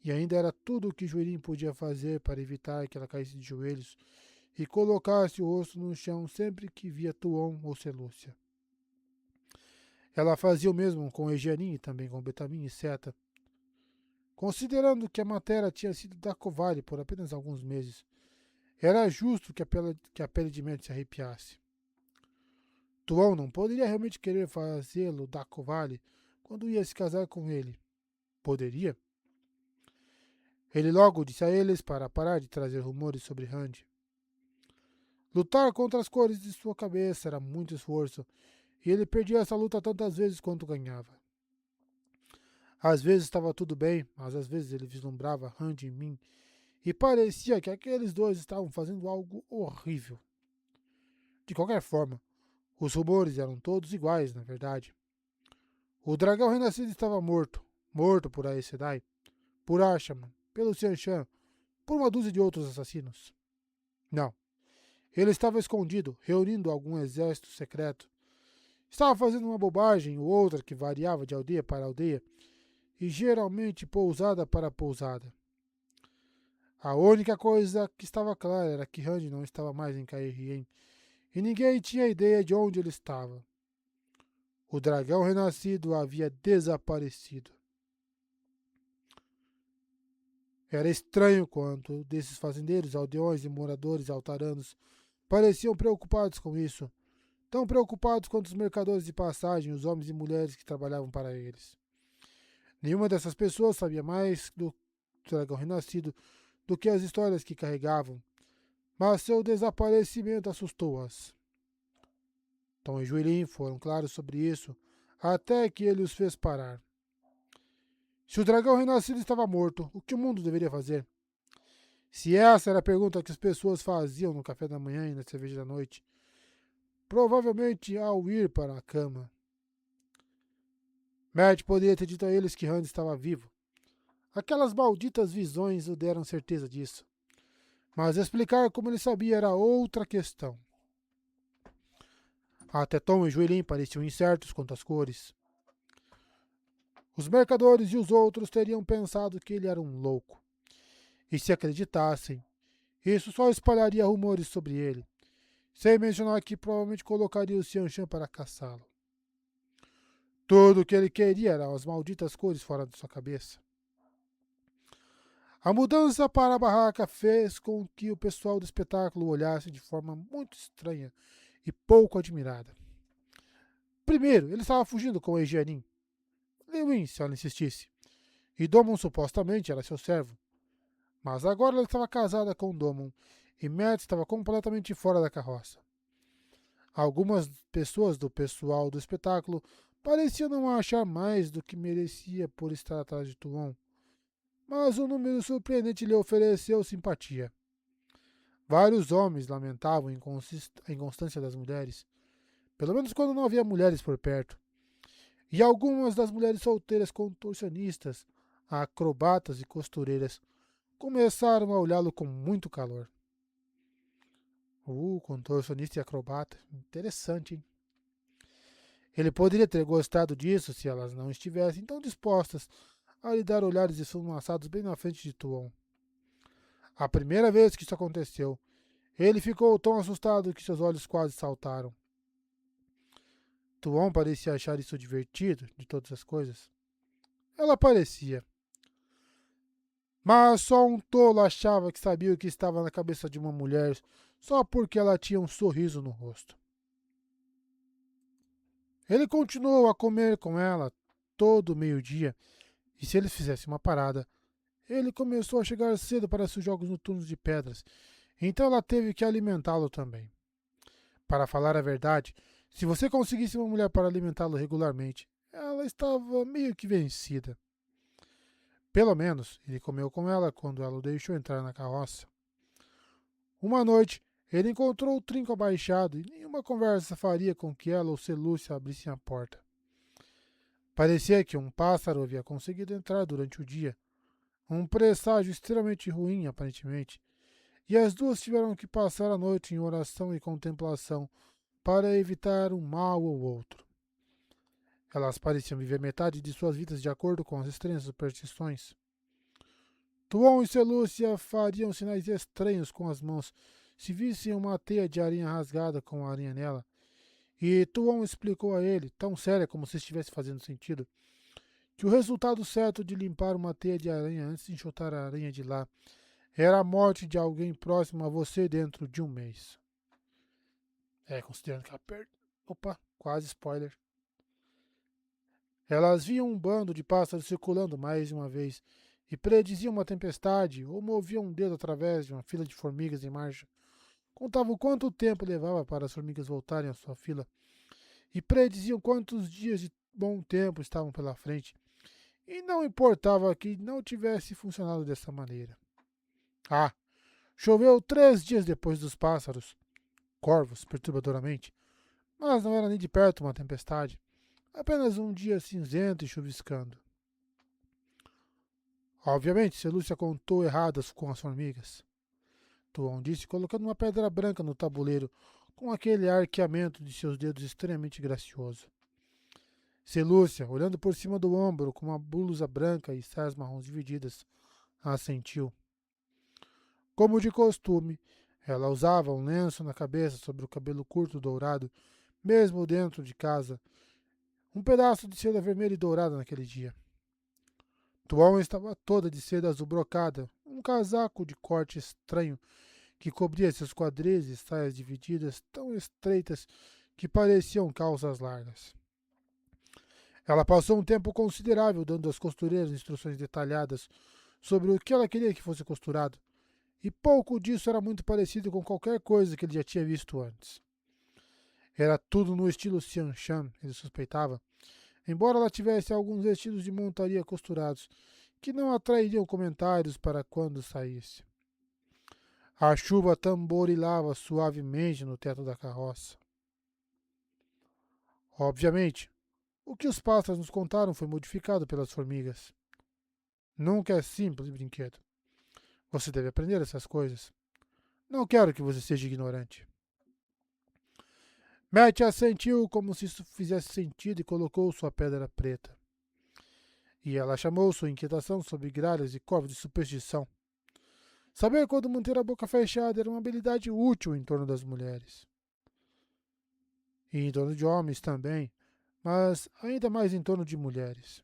S1: E ainda era tudo o que Juirin podia fazer para evitar que ela caísse de joelhos e colocasse o rosto no chão sempre que via Tuon ou Selúcia. Ela fazia o mesmo com Egeanin e também com Betamin e Seta. Considerando que a matéria tinha sido da Covale por apenas alguns meses, era justo que a pele de Matt se arrepiasse. Tuon não poderia realmente querer fazê-lo da Covale quando ia se casar com ele. Poderia? Ele logo disse a eles para parar de trazer rumores sobre Rand. Lutar contra as cores de sua cabeça era muito esforço, e ele perdia essa luta tantas vezes quanto ganhava. Às vezes estava tudo bem, mas às vezes ele vislumbrava Rand em mim, e parecia que aqueles dois estavam fazendo algo horrível. De qualquer forma, os rumores eram todos iguais, na verdade. O dragão renascido estava morto, morto por Aes Sedai, por Ashaman, pelo Xianshan, por uma dúzia de outros assassinos. Não. Ele estava escondido, reunindo algum exército secreto. Estava fazendo uma bobagem ou outra que variava de aldeia para aldeia, e geralmente pousada para pousada. A única coisa que estava clara era que Rand não estava mais em Caerhien, e ninguém tinha ideia de onde ele estava. O dragão renascido havia desaparecido. Era estranho quanto desses fazendeiros, aldeões e moradores altaranos pareciam preocupados com isso, tão preocupados quanto os mercadores de passagem, os homens e mulheres que trabalhavam para eles. Nenhuma dessas pessoas sabia mais do dragão renascido do que as histórias que carregavam, mas seu desaparecimento assustou-as. Tom e Juilin foram claros sobre isso, até que ele os fez parar. Se o dragão renascido estava morto, o que o mundo deveria fazer? Se essa era a pergunta que as pessoas faziam no café da manhã e na cerveja da noite, provavelmente ao ir para a cama. Matt poderia ter dito a eles que Rand estava vivo. Aquelas malditas visões o deram certeza disso. Mas explicar como ele sabia era outra questão. Até Tom e Juilin pareciam incertos quanto às cores. Os mercadores e os outros teriam pensado que ele era um louco. E se acreditassem, isso só espalharia rumores sobre ele, sem mencionar que provavelmente colocaria o Xianshan para caçá-lo. Tudo o que ele queria eram as malditas cores fora de sua cabeça. A mudança para a barraca fez com que o pessoal do espetáculo olhasse de forma muito estranha e pouco admirada. Primeiro, ele estava fugindo com Egeanin. Lewin, se ela insistisse. E Domon supostamente era seu servo. Mas agora ela estava casada com Domon e Matt estava completamente fora da carroça. Algumas pessoas do pessoal do espetáculo pareciam não achar mais do que merecia por estar atrás de Tuon, mas um número surpreendente lhe ofereceu simpatia. Vários homens lamentavam a inconstância das mulheres, pelo menos quando não havia mulheres por perto, e algumas das mulheres solteiras contorcionistas, acrobatas e costureiras começaram a olhá-lo com muito calor. Contorcionista e acrobata. Interessante, hein? Ele poderia ter gostado disso se elas não estivessem tão dispostas a lhe dar olhares esfumaçados bem na frente de Tuon. A primeira vez que isso aconteceu, ele ficou tão assustado que seus olhos quase saltaram. Tuon parecia achar isso divertido, de todas as coisas. Ela parecia. Mas só um tolo achava que sabia o que estava na cabeça de uma mulher só porque ela tinha um sorriso no rosto. Ele continuou a comer com ela todo meio-dia, e se eles fizessem uma parada, ele começou a chegar cedo para seus jogos noturnos de pedras, então ela teve que alimentá-lo também. Para falar a verdade, se você conseguisse uma mulher para alimentá-lo regularmente, ela estava meio que vencida. Pelo menos, ele comeu com ela quando ela o deixou entrar na carroça. Uma noite, ele encontrou o trinco abaixado e nenhuma conversa faria com que ela ou Selúcia abrissem a porta. Parecia que um pássaro havia conseguido entrar durante o dia, um presságio extremamente ruim, aparentemente, e as duas tiveram que passar a noite em oração e contemplação para evitar um mal ou outro. Elas pareciam viver metade de suas vidas de acordo com as estranhas superstições. Tuon e Selúcia fariam sinais estranhos com as mãos se vissem uma teia de aranha rasgada com a aranha nela, e Tuon explicou a ele, tão séria como se estivesse fazendo sentido, que o resultado certo de limpar uma teia de aranha antes de enxotar a aranha de lá era a morte de alguém próximo a você dentro de um mês. Considerando que ela Opa, quase spoiler. Elas viam um bando de pássaros circulando mais de uma vez e prediziam uma tempestade ou moviam um dedo através de uma fila de formigas em marcha. Contavam quanto tempo levava para as formigas voltarem à sua fila e prediziam quantos dias de bom tempo estavam pela frente. E não importava que não tivesse funcionado dessa maneira. Choveu 3 dias depois dos pássaros, corvos, perturbadoramente, mas não era nem de perto uma tempestade. Apenas um dia cinzento e chuviscando. Obviamente, Selúcia contou erradas com as formigas. Tuon disse, colocando uma pedra branca no tabuleiro, com aquele arqueamento de seus dedos extremamente gracioso. Selúcia, olhando por cima do ombro com uma blusa branca e saias marrons divididas, assentiu. Como de costume, ela usava um lenço na cabeça sobre o cabelo curto dourado, mesmo dentro de casa. Um pedaço de seda vermelha e dourada naquele dia. Tuon estava toda de seda azul brocada, um casaco de corte estranho que cobria seus quadris e saias divididas tão estreitas que pareciam calças largas. Ela passou um tempo considerável dando às costureiras instruções detalhadas sobre o que ela queria que fosse costurado, e pouco disso era muito parecido com qualquer coisa que ele já tinha visto antes. Era tudo no estilo Xianshan, ele suspeitava, embora ela tivesse alguns vestidos de montaria costurados, que não atrairiam comentários para quando saísse. A chuva tamborilava suavemente no teto da carroça. Obviamente, o que os pássaros nos contaram foi modificado pelas formigas. Nunca é simples brinquedo. Você deve aprender essas coisas. Não quero que você seja ignorante. Matt assentiu como se isso fizesse sentido e colocou sua pedra preta. E ela chamou sua inquietação sobre gralhas e corvos de superstição. Saber quando manter a boca fechada era uma habilidade útil em torno das mulheres. E em torno de homens também, mas ainda mais em torno de mulheres.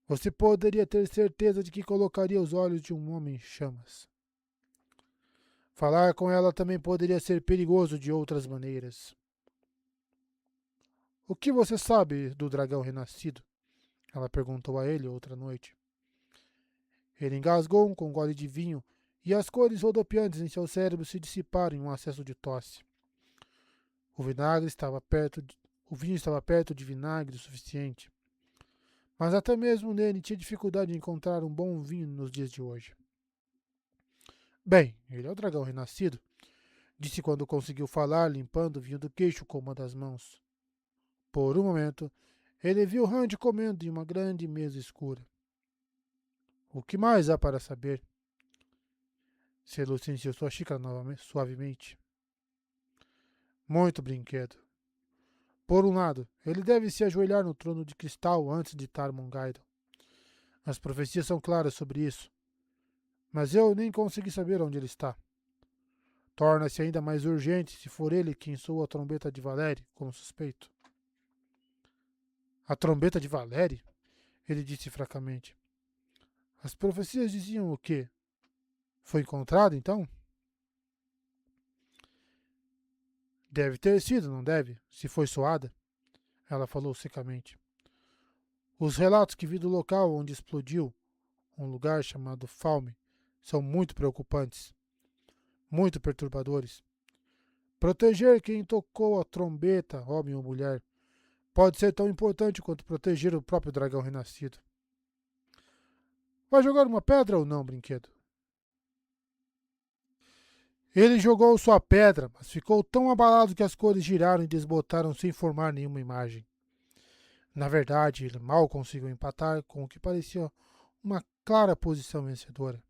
S1: Você poderia ter certeza de que colocaria os olhos de um homem em chamas. Falar com ela também poderia ser perigoso de outras maneiras. O que você sabe do dragão renascido? Ela perguntou a ele outra noite. Ele engasgou com um gole de vinho e as cores rodopiantes em seu cérebro se dissiparam em um acesso de tosse. O vinho estava perto de vinagre o suficiente. mas até mesmo Nene tinha dificuldade em encontrar um bom vinho nos dias de hoje. Bem, ele é o dragão renascido, disse quando conseguiu falar, limpando o vinho do queixo com uma das mãos. Por um momento, ele viu Randy comendo em uma grande mesa escura. O que mais há para saber? Celúcio encheu sua xícara novamente, suavemente. Muito brinquedo. Por um lado, ele deve se ajoelhar no trono de cristal antes de Tarmongaido. As profecias são claras sobre isso, mas eu nem consegui saber onde ele está. Torna-se ainda mais urgente se for ele quem soa a trombeta de Valérie, como suspeito. A trombeta de Valérie? Ele disse fracamente. As profecias diziam o quê? Foi encontrado, então? Deve ter sido, não deve? Se foi soada? Ela falou secamente. Os relatos que vi do local onde explodiu, um lugar chamado Falme, são muito preocupantes, muito perturbadores. Proteger quem tocou a trombeta, homem ou mulher, pode ser tão importante quanto proteger o próprio dragão renascido. Vai jogar uma pedra ou não, brinquedo? Ele jogou sua pedra, mas ficou tão abalado que as cores giraram e desbotaram sem formar nenhuma imagem. Na verdade, ele mal conseguiu empatar com o que parecia uma clara posição vencedora.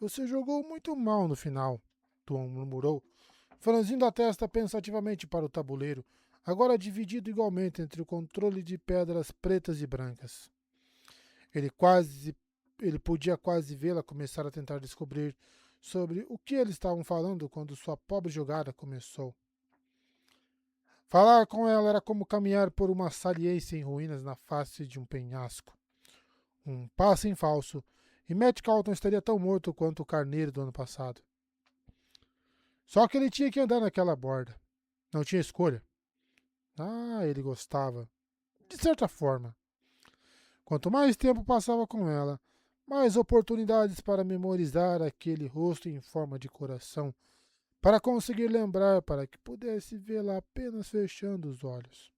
S1: Você jogou muito mal no final, Tuon murmurou, franzindo a testa pensativamente para o tabuleiro, agora dividido igualmente entre o controle de pedras pretas e brancas. Ele quase ele podia quase vê-la começar a tentar descobrir sobre o que eles estavam falando quando sua pobre jogada começou. Falar com ela era como caminhar por uma saliência em ruínas na face de um penhasco. Um passo em falso, e Matt Calton estaria tão morto quanto o carneiro do ano passado. Só que ele tinha que andar naquela borda. Não tinha escolha. Ah, ele gostava. De certa forma. Quanto mais tempo passava com ela, mais oportunidades para memorizar aquele rosto em forma de coração, para conseguir lembrar, para que pudesse vê-la apenas fechando os olhos.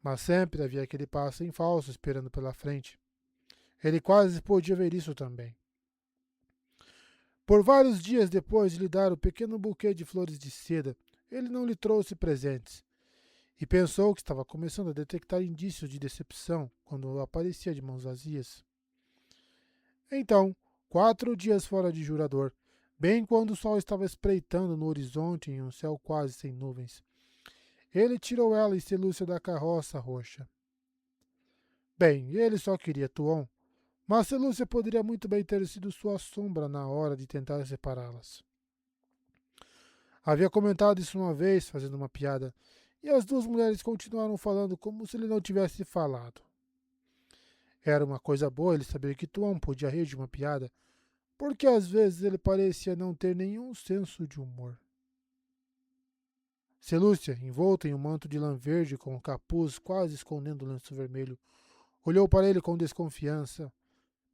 S1: Mas sempre havia aquele passo em falso esperando pela frente. Ele quase podia ver isso também. Por vários dias depois de lhe dar o pequeno buquê de flores de seda, ele não lhe trouxe presentes, e pensou que estava começando a detectar indícios de decepção quando aparecia de mãos vazias. Então, 4 dias fora de Jurador, bem quando o sol estava espreitando no horizonte em um céu quase sem nuvens, ele tirou ela e Celúcia da carroça roxa. Bem, ele só queria Tuon, mas Celúcia poderia muito bem ter sido sua sombra na hora de tentar separá-las. Havia comentado isso uma vez, fazendo uma piada, e as duas mulheres continuaram falando como se ele não tivesse falado. Era uma coisa boa ele saber que Tuon podia rir de uma piada, porque às vezes ele parecia não ter nenhum senso de humor. Celúcia, envolta em um manto de lã verde com o capuz quase escondendo o lenço vermelho, olhou para ele com desconfiança,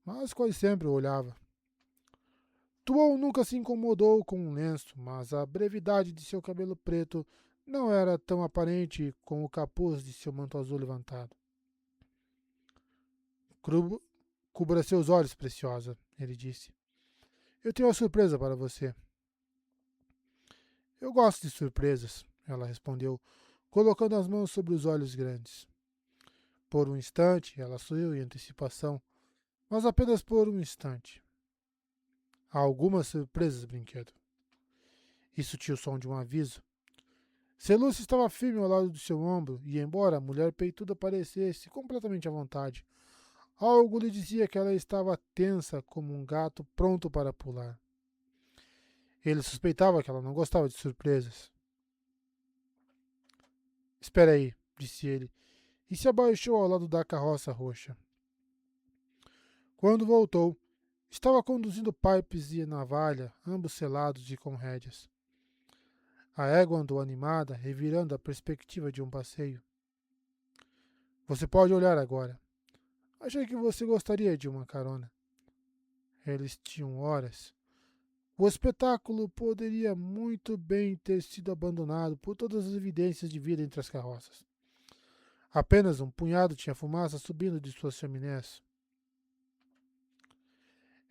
S1: mas quase sempre o olhava. Tuon nunca se incomodou com um lenço, mas a brevidade de seu cabelo preto não era tão aparente com o capuz de seu manto azul levantado. Cubra seus olhos, preciosa, ele disse. Eu tenho uma surpresa para você. Eu gosto de surpresas, ela respondeu, colocando as mãos sobre os olhos grandes. Por um instante, ela sorriu em antecipação, mas apenas por um instante. Há algumas surpresas, brinquedo. Isso tinha o som de um aviso. Celúcia estava firme ao lado do seu ombro, e embora a mulher peituda parecesse completamente à vontade, algo lhe dizia que ela estava tensa como um gato pronto para pular. Ele suspeitava que ela não gostava de surpresas. Espera aí, disse ele, e se abaixou ao lado da carroça roxa. Quando voltou, estava conduzindo Pipes e Navalha, ambos selados e com rédeas. A égua andou animada, revirando a perspectiva de um passeio. Você pode olhar agora. Achei que você gostaria de uma carona. Eles tinham horas. O espetáculo poderia muito bem ter sido abandonado por todas as evidências de vida entre as carroças. Apenas um punhado tinha fumaça subindo de suas chaminés.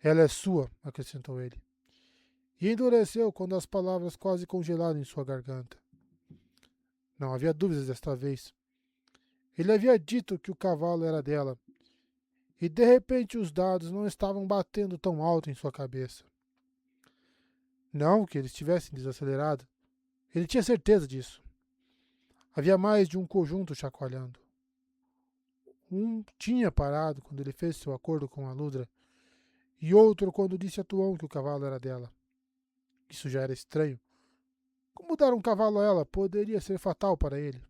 S1: Ela é sua, acrescentou ele. E endureceu quando as palavras quase congelaram em sua garganta. Não havia dúvidas desta vez. Ele havia dito que o cavalo era dela, e de repente os dados não estavam batendo tão alto em sua cabeça. Não que eles tivessem desacelerado. Ele tinha certeza disso. Havia mais de um conjunto chacoalhando. Um tinha parado quando ele fez seu acordo com a Ludra, e outro quando disse a Tuon que o cavalo era dela. Isso já era estranho. Como dar um cavalo a ela poderia ser fatal para ele.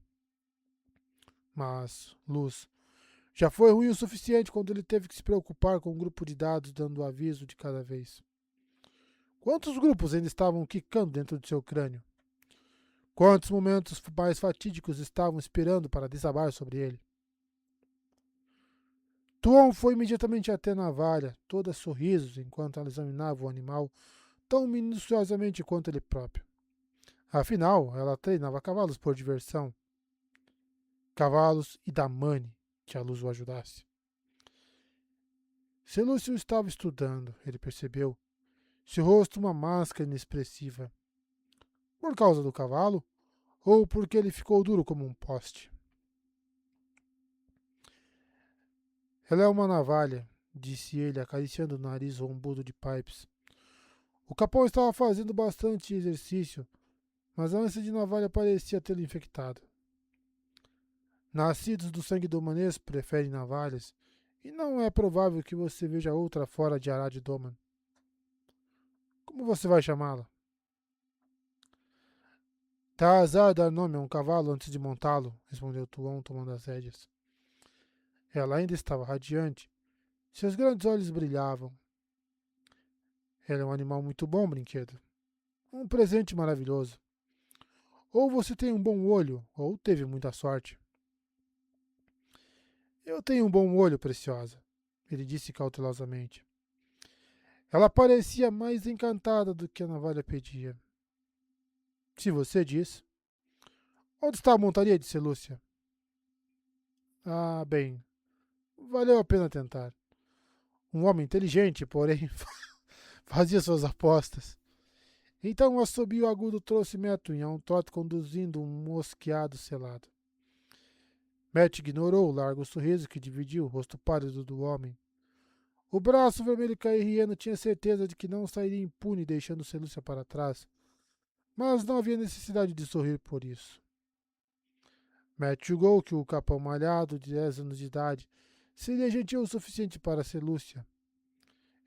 S1: Mas, Luz, já foi ruim o suficiente quando ele teve que se preocupar com um grupo de dados dando aviso de cada vez. Quantos grupos ainda estavam quicando dentro de seu crânio? Quantos momentos mais fatídicos estavam esperando para desabar sobre ele? Tuon foi imediatamente até a navalha, toda sorrisos, enquanto ela examinava o animal tão minuciosamente quanto ele próprio. Afinal, ela treinava cavalos por diversão. Cavalos e Damane, que a luz o ajudasse. Selúcio estava estudando, ele percebeu. Seu rosto uma máscara inexpressiva. Por causa do cavalo? Ou porque ele ficou duro como um poste? Ela é uma navalha, disse ele, acariciando o nariz rombudo de Pipes. O capão estava fazendo bastante exercício, mas a ânsia de navalha parecia tê-lo infectado. Nascidos do sangue do Manês preferem navalhas, e não é provável que você veja outra fora de Arad Doman. Como você vai chamá-la? Dá azar dar nome a um cavalo antes de montá-lo, respondeu Tuon, tomando as rédeas. Ela ainda estava radiante. Seus grandes olhos brilhavam. Ela é um animal muito bom, brinquedo. Um presente maravilhoso. Ou você tem um bom olho, ou teve muita sorte. Eu tenho um bom olho, preciosa, ele disse cautelosamente. Ela parecia mais encantada do que a navalha pedia. Se você diz. Onde está a montaria? Disse Lúcia. Ah, bem. Valeu a pena tentar. Um homem inteligente, porém, fazia suas apostas. Então um assobio agudo trouxe Metuin a um trote conduzindo um mosqueado selado. Matt ignorou o largo sorriso que dividiu o rosto pálido do homem. O braço vermelho cairriano tinha certeza de que não sairia impune deixando Selúcia para trás, mas não havia necessidade de sorrir por isso. Matt julgou que o capão malhado de 10 anos de idade seria gentil o suficiente para Selúcia.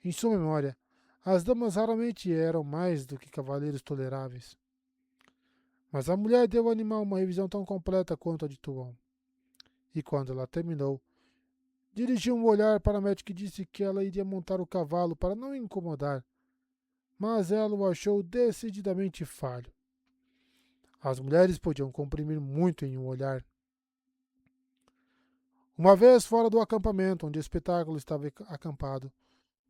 S1: Em sua memória, as damas raramente eram mais do que cavaleiros toleráveis. Mas a mulher deu ao animal uma revisão tão completa quanto a de Tuon. E quando ela terminou, dirigiu um olhar para Matt que disse que ela iria montar o cavalo para não incomodar, mas ela o achou decididamente falho. As mulheres podiam comprimir muito em um olhar. Uma vez fora do acampamento, onde o espetáculo estava acampado,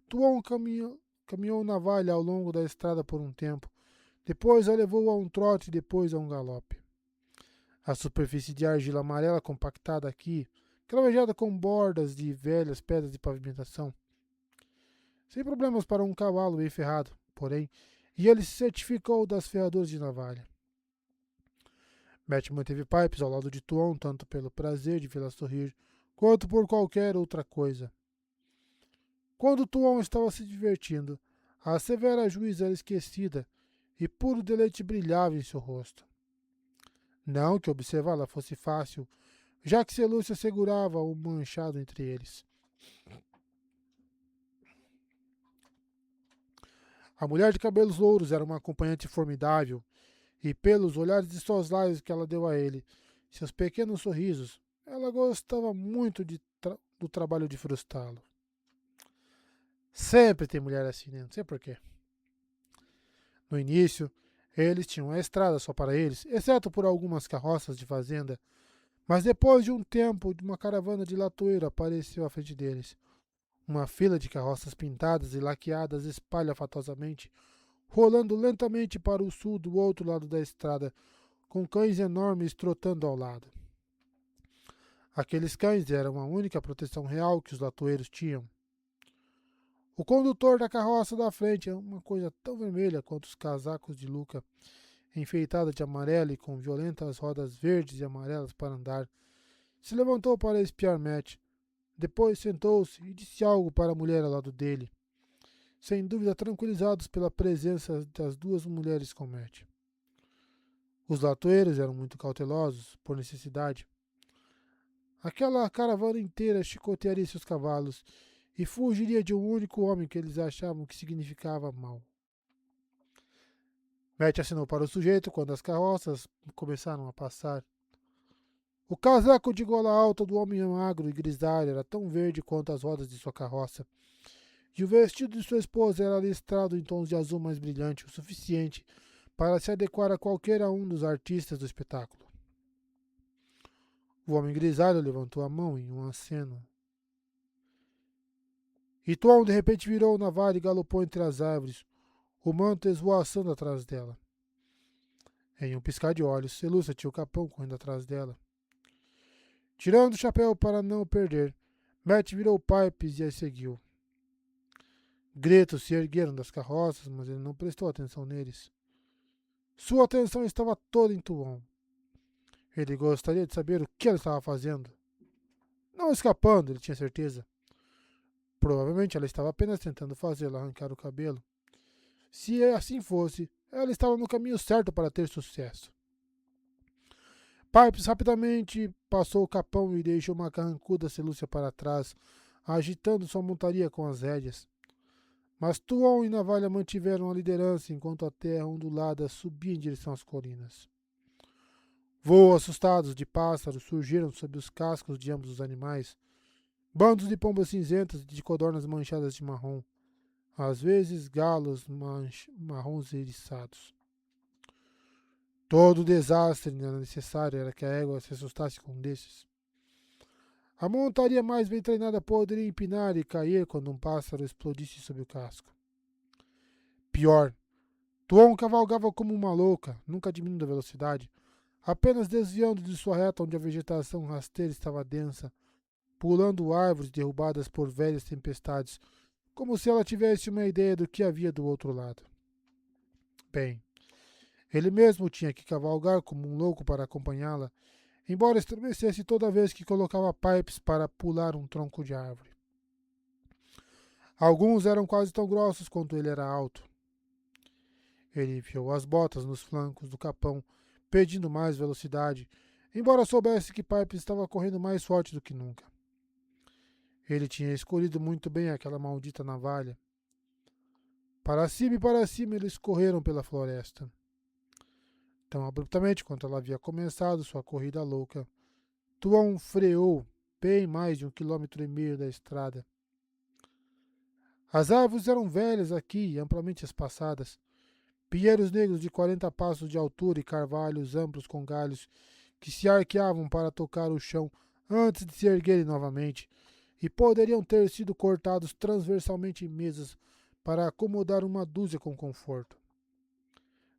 S1: Tuon caminhou navalha ao longo da estrada por um tempo, depois a levou a um trote e depois a um galope. A superfície de argila amarela compactada aqui, cravejada com bordas de velhas pedras de pavimentação. Sem problemas para um cavalo bem ferrado, porém, e ele se certificou das ferraduras de navalha. Matt manteve Pipes ao lado de Tuon, tanto pelo prazer de vê-la sorrir, quanto por qualquer outra coisa. Quando Tuon estava se divertindo, a severa juíza era esquecida e puro deleite brilhava em seu rosto. Não que observá-la fosse fácil, já que Selúcia segurava o manchado entre eles. A mulher de cabelos louros era uma acompanhante formidável, e pelos olhares de soslaio que ela deu a ele, seus pequenos sorrisos, ela gostava muito do trabalho de frustrá-lo. Sempre tem mulher assim, né? Não sei porquê. No início, eles tinham a estrada só para eles, exceto por algumas carroças de fazenda, mas depois de um tempo, uma caravana de latoeiro apareceu à frente deles. Uma fila de carroças pintadas e laqueadas espalhafatosamente, rolando lentamente para o sul do outro lado da estrada, com cães enormes trotando ao lado. Aqueles cães eram a única proteção real que os latoeiros tinham. O condutor da carroça da frente era uma coisa tão vermelha quanto os casacos de Luca, enfeitada de amarelo e com violentas rodas verdes e amarelas para andar. Se levantou para espiar Matt. Depois sentou-se e disse algo para a mulher ao lado dele, sem dúvida tranquilizados pela presença das duas mulheres com Matt. Os latoeiros eram muito cautelosos, por necessidade. Aquela caravana inteira chicotearia seus cavalos e fugiria de um único homem que eles achavam que significava mal. Matt assinou para o sujeito quando as carroças começaram a passar. O casaco de gola alta do homem magro e grisalho era tão verde quanto as rodas de sua carroça, e o vestido de sua esposa era listrado em tons de azul mais brilhante o suficiente para se adequar a qualquer um dos artistas do espetáculo. O homem grisalho levantou a mão em um aceno. E Tom de repente virou o navalha e galopou entre as árvores, o manto esvoaçando atrás dela. Em um piscar de olhos, Celúcia tinha o capão correndo atrás dela. Tirando o chapéu para não o perder, Matt virou Pipes e a seguiu. Gritos se ergueram das carroças, mas ele não prestou atenção neles. Sua atenção estava toda em Tuon. Ele gostaria de saber o que ela estava fazendo. Não escapando, ele tinha certeza. Provavelmente ela estava apenas tentando fazê-lo arrancar o cabelo. Se assim fosse, ela estava no caminho certo para ter sucesso. Pipes rapidamente passou o capão e deixou uma carrancuda Celúcia para trás, agitando sua montaria com as rédeas. Mas Tuon e Navalha mantiveram a liderança enquanto a terra ondulada subia em direção às colinas. Voos assustados de pássaros surgiram sob os cascos de ambos os animais. Bandos de pombas cinzentas e de codornas manchadas de marrom. Às vezes, galos marrons eriçados. Todo o desastre necessário era que a égua se assustasse com um desses. A montaria mais bem treinada poderia empinar e cair quando um pássaro explodisse sob o casco. Pior, Tuon cavalgava como uma louca, nunca diminuindo a velocidade, apenas desviando de sua reta onde a vegetação rasteira estava densa, pulando árvores derrubadas por velhas tempestades, como se ela tivesse uma ideia do que havia do outro lado. Bem, ele mesmo tinha que cavalgar como um louco para acompanhá-la, embora estremecesse toda vez que colocava Pipes para pular um tronco de árvore. Alguns eram quase tão grossos quanto ele era alto. Ele enfiou as botas nos flancos do capão, pedindo mais velocidade, embora soubesse que Pipes estava correndo mais forte do que nunca. Ele tinha escolhido muito bem aquela maldita navalha. Para cima e para cima eles correram pela floresta. Tão abruptamente quanto ela havia começado sua corrida louca, Tuon freou bem mais de 1,5 km da estrada. As árvores eram velhas aqui e amplamente espaçadas. Pinheiros negros de 40 passos de altura e carvalhos amplos com galhos que se arqueavam para tocar o chão antes de se erguerem novamente, e poderiam ter sido cortados transversalmente em mesas para acomodar uma dúzia com conforto.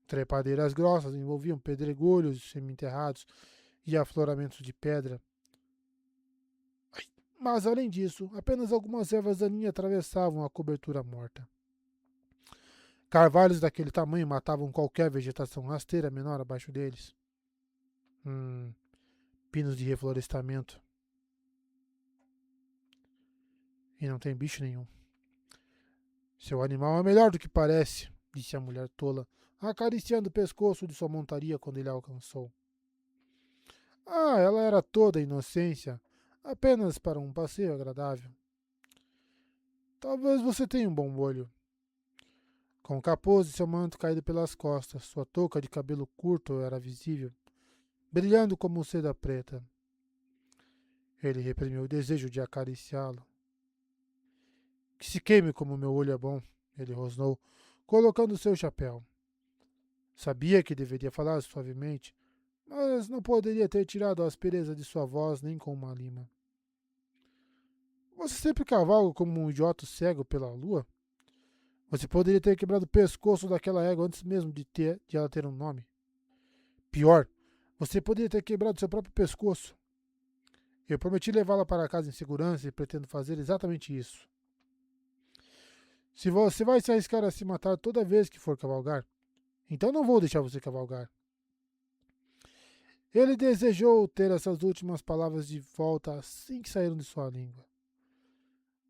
S1: Trepadeiras grossas envolviam pedregulhos semi-enterrados e afloramentos de pedra. Mas, além disso, apenas algumas ervas daninhas atravessavam a cobertura morta. Carvalhos daquele tamanho matavam qualquer vegetação rasteira menor abaixo deles. Pinos de reflorestamento. E não tem bicho nenhum. Seu animal é melhor do que parece, disse a mulher tola, acariciando o pescoço de sua montaria quando ele a alcançou. Ah, ela era toda inocência, apenas para um passeio agradável. Talvez você tenha um bom olho. Com o capuz de seu manto caído pelas costas, sua touca de cabelo curto era visível, brilhando como seda preta. Ele reprimiu o desejo de acariciá-lo. Que se queime como meu olho é bom, ele rosnou, colocando seu chapéu. Sabia que deveria falar suavemente, mas não poderia ter tirado a aspereza de sua voz nem com uma lima. Você sempre cavalga como um idiota cego pela lua? Você poderia ter quebrado o pescoço daquela égua antes mesmo de ela ter um nome. Pior, você poderia ter quebrado seu próprio pescoço. Eu prometi levá-la para casa em segurança e pretendo fazer exatamente isso. Se você vai se arriscar a se matar toda vez que for cavalgar, então não vou deixar você cavalgar. Ele desejou ter essas últimas palavras de volta assim que saíram de sua língua.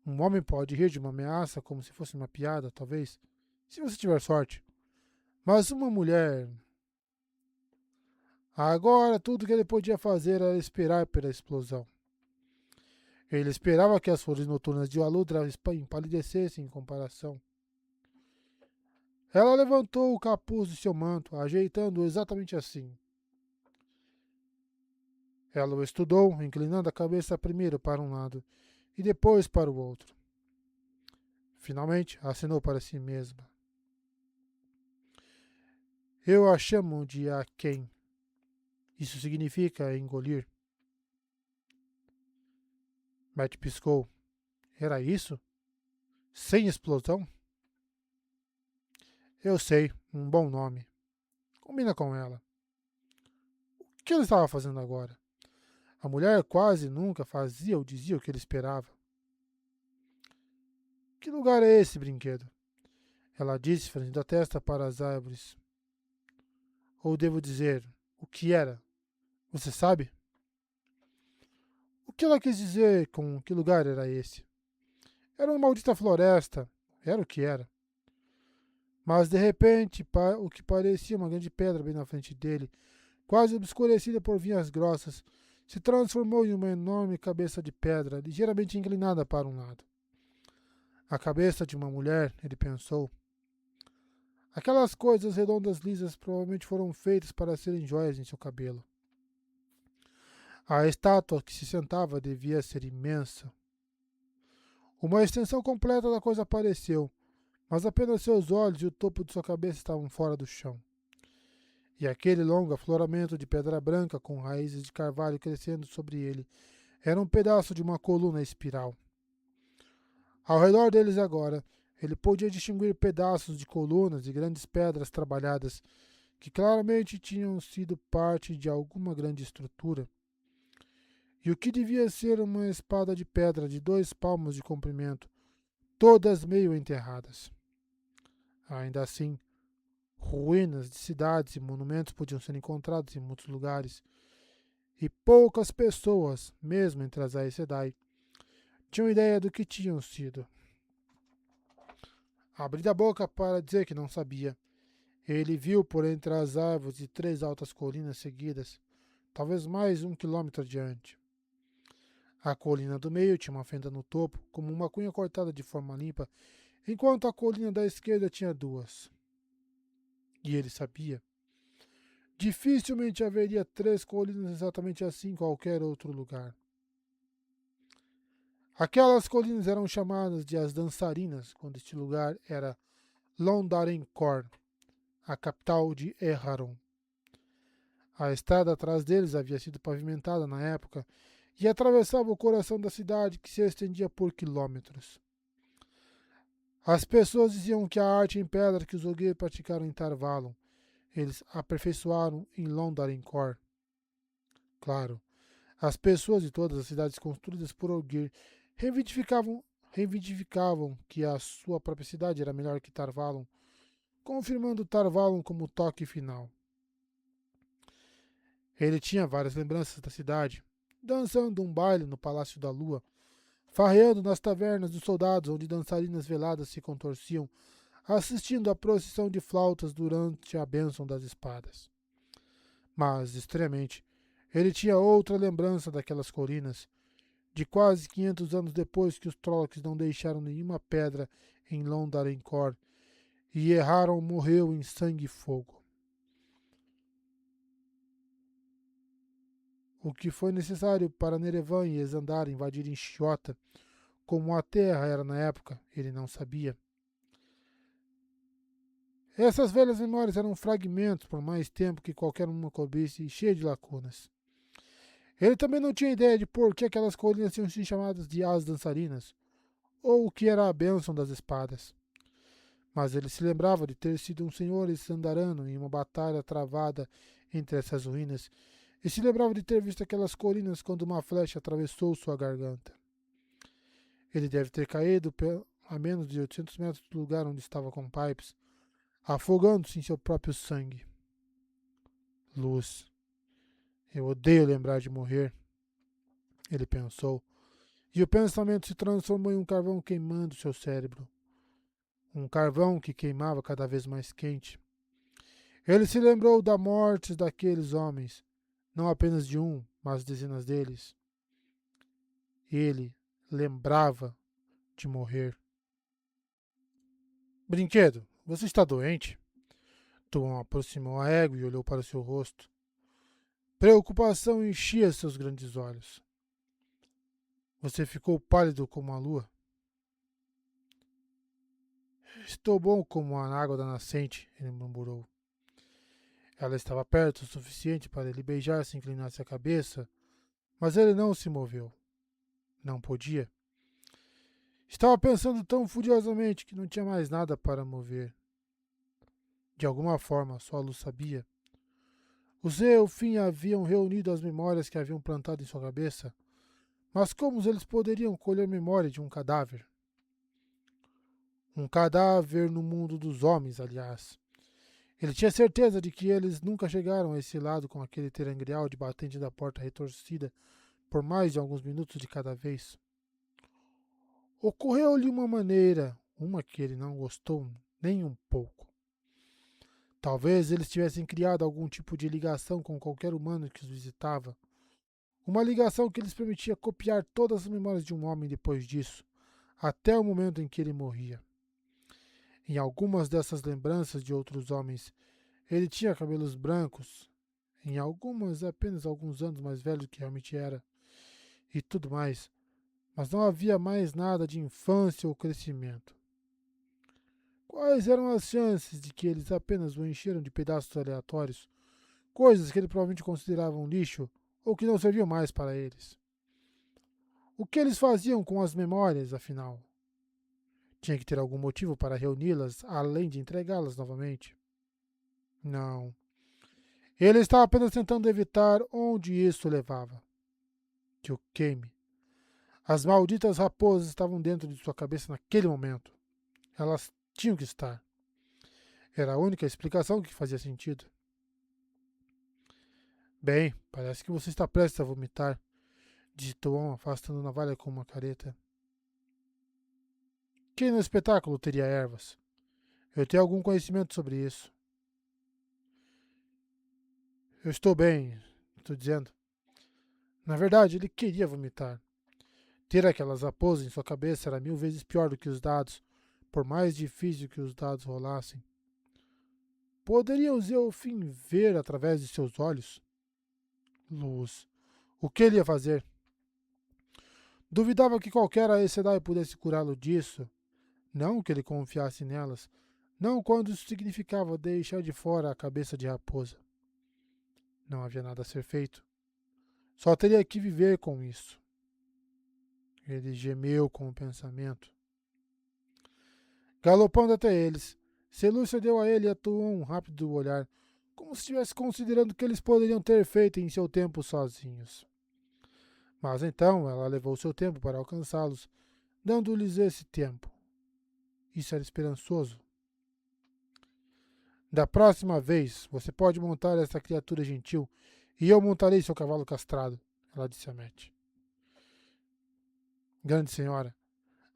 S1: Um homem pode rir de uma ameaça como se fosse uma piada, talvez, se você tiver sorte. Mas uma mulher. Agora tudo que ele podia fazer era esperar pela explosão. Ele esperava que as flores noturnas de Aludra empalidecessem em comparação. Ela levantou o capuz de seu manto, ajeitando-o exatamente assim. Ela o estudou, inclinando a cabeça primeiro para um lado e depois para o outro. Finalmente, acenou para si mesma. Eu a chamo de Aquém. Isso significa engolir. Matt piscou. Era isso? Sem explosão? Eu sei, um bom nome. Combina com ela. O que ele estava fazendo agora? A mulher quase nunca fazia ou dizia o que ele esperava. Que lugar é esse, brinquedo? Ela disse, franzindo a testa para as árvores. Ou devo dizer, o que era? Você sabe? O que ela quis dizer com que lugar era esse? Era uma maldita floresta. Era o que era. Mas de repente, o que parecia uma grande pedra bem na frente dele, quase obscurecida por vinhas grossas, se transformou em uma enorme cabeça de pedra, ligeiramente inclinada para um lado. A cabeça de uma mulher, ele pensou. Aquelas coisas redondas lisas provavelmente foram feitas para serem joias em seu cabelo. A estátua que se sentava devia ser imensa. Uma extensão completa da coisa apareceu, mas apenas seus olhos e o topo de sua cabeça estavam fora do chão. E aquele longo afloramento de pedra branca com raízes de carvalho crescendo sobre ele era um pedaço de uma coluna espiral. Ao redor deles agora, ele podia distinguir pedaços de colunas e grandes pedras trabalhadas que claramente tinham sido parte de alguma grande estrutura. E o que devia ser uma espada de pedra de 2 palmos de comprimento, todas meio enterradas. Ainda assim, ruínas de cidades e monumentos podiam ser encontrados em muitos lugares, e poucas pessoas, mesmo entre as Aes Sedai, tinham ideia do que tinham sido. Abrindo a boca para dizer que não sabia, ele viu por entre as árvores de 3 altas colinas seguidas, talvez mais 1 quilômetro adiante. A colina do meio tinha uma fenda no topo, como uma cunha cortada de forma limpa, enquanto a colina da esquerda tinha 2. E ele sabia. Dificilmente haveria 3 colinas exatamente assim em qualquer outro lugar. Aquelas colinas eram chamadas de as dançarinas, quando este lugar era Londarenkor, a capital de Erharon. A estrada atrás deles havia sido pavimentada na época e atravessava o coração da cidade, que se estendia por quilômetros. As pessoas diziam que a arte em pedra que os Ogier praticaram em Tarvalon, eles aperfeiçoaram em Londarenkor. Claro, as pessoas de todas as cidades construídas por Ogier reivindicavam que a sua própria cidade era melhor que Tarvalon, confirmando Tarvalon como o toque final. Ele tinha várias lembranças da cidade, dançando um baile no Palácio da Lua, farreando nas tavernas dos soldados onde dançarinas veladas se contorciam, assistindo à procissão de flautas durante a bênção das espadas. Mas, estranhamente, ele tinha outra lembrança daquelas colinas, de quase 500 anos depois que os Trollocs não deixaram nenhuma pedra em Londarenkor e Erharon morreu em sangue e fogo. O que foi necessário para Nerevan e Ezandar invadirem Chiota, como a terra era na época, ele não sabia. Essas velhas memórias eram fragmentos por mais tempo que qualquer uma cobrisse e cheia de lacunas. Ele também não tinha ideia de por que aquelas colinas tinham sido chamadas de As Dançarinas, ou o que era a bênção das espadas. Mas ele se lembrava de ter sido um senhor Ezandarano em uma batalha travada entre essas ruínas, e se lembrava de ter visto aquelas colinas quando uma flecha atravessou sua garganta. Ele deve ter caído a menos de 800 metros do lugar onde estava com Pipes, afogando-se em seu próprio sangue. Luz. Eu odeio lembrar de morrer, ele pensou, e o pensamento se transformou em um carvão queimando seu cérebro. Um carvão que queimava cada vez mais quente. Ele se lembrou da morte daqueles homens, não apenas de um, mas dezenas deles. Ele lembrava de morrer. Brinquedo, você está doente? Tom aproximou a égua e olhou para seu rosto. Preocupação enchia seus grandes olhos. Você ficou pálido como a lua. Estou bom como a água da nascente, ele murmurou. Ela estava perto o suficiente para ele beijar se inclinasse a cabeça, mas ele não se moveu. Não podia. Estava pensando tão furiosamente que não tinha mais nada para mover. De alguma forma, só a luz sabia. Os Elfim haviam reunido as memórias que haviam plantado em sua cabeça, mas como eles poderiam colher memória de um cadáver? Um cadáver no mundo dos homens, aliás. Ele tinha certeza de que eles nunca chegaram a esse lado com aquele terangrial de batente da porta retorcida por mais de alguns minutos de cada vez. Ocorreu-lhe uma maneira, uma que ele não gostou nem um pouco. Talvez eles tivessem criado algum tipo de ligação com qualquer humano que os visitava. Uma ligação que lhes permitia copiar todas as memórias de um homem depois disso, até o momento em que ele morria. Em algumas dessas lembranças de outros homens, ele tinha cabelos brancos, em algumas apenas alguns anos mais velho do que realmente era, e tudo mais, mas não havia mais nada de infância ou crescimento. Quais eram as chances de que eles apenas o encheram de pedaços aleatórios, coisas que ele provavelmente considerava um lixo ou que não serviam mais para eles? O que eles faziam com as memórias, afinal? Tinha que ter algum motivo para reuni-las, além de entregá-las novamente? Não. Ele estava apenas tentando evitar onde isso levava. Que o queime. As malditas raposas estavam dentro de sua cabeça naquele momento. Elas tinham que estar. Era a única explicação que fazia sentido. Bem, parece que você está prestes a vomitar, disse Tom, afastando a navalha com uma careta. Quem no espetáculo teria ervas? Eu tenho algum conhecimento sobre isso. Eu estou bem, estou dizendo. Na verdade, ele queria vomitar. Ter aquelas raposas em sua cabeça era 1000 vezes pior do que os dados, por mais difícil que os dados rolassem. Poderia o Zelfim ver através de seus olhos? Luz. O que ele ia fazer? Duvidava que qualquer Aes Sedai pudesse curá-lo disso. Não que ele confiasse nelas. Não quando isso significava deixar de fora a cabeça de raposa. Não havia nada a ser feito. Só teria que viver com isso. Ele gemeu com o pensamento. Galopando até eles, Selúcia deu a ele e atuou um rápido olhar, como se estivesse considerando o que eles poderiam ter feito em seu tempo sozinhos. Mas então ela levou seu tempo para alcançá-los, dando-lhes esse tempo. Isso era esperançoso. Da próxima vez, você pode montar essa criatura gentil e eu montarei seu cavalo castrado, ela disse a Matt. Grande senhora,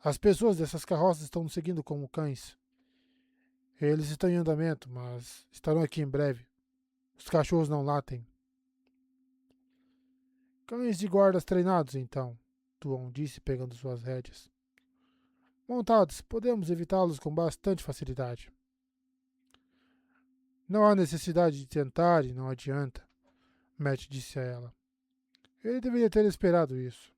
S1: as pessoas dessas carroças estão nos seguindo como cães. Eles estão em andamento, mas estarão aqui em breve. Os cachorros não latem. Cães de guardas treinados, então, Tuon disse, pegando suas rédeas. Montados, podemos evitá-los com bastante facilidade. Não há necessidade de tentar e não adianta, Matt disse a ela. Ele deveria ter esperado isso.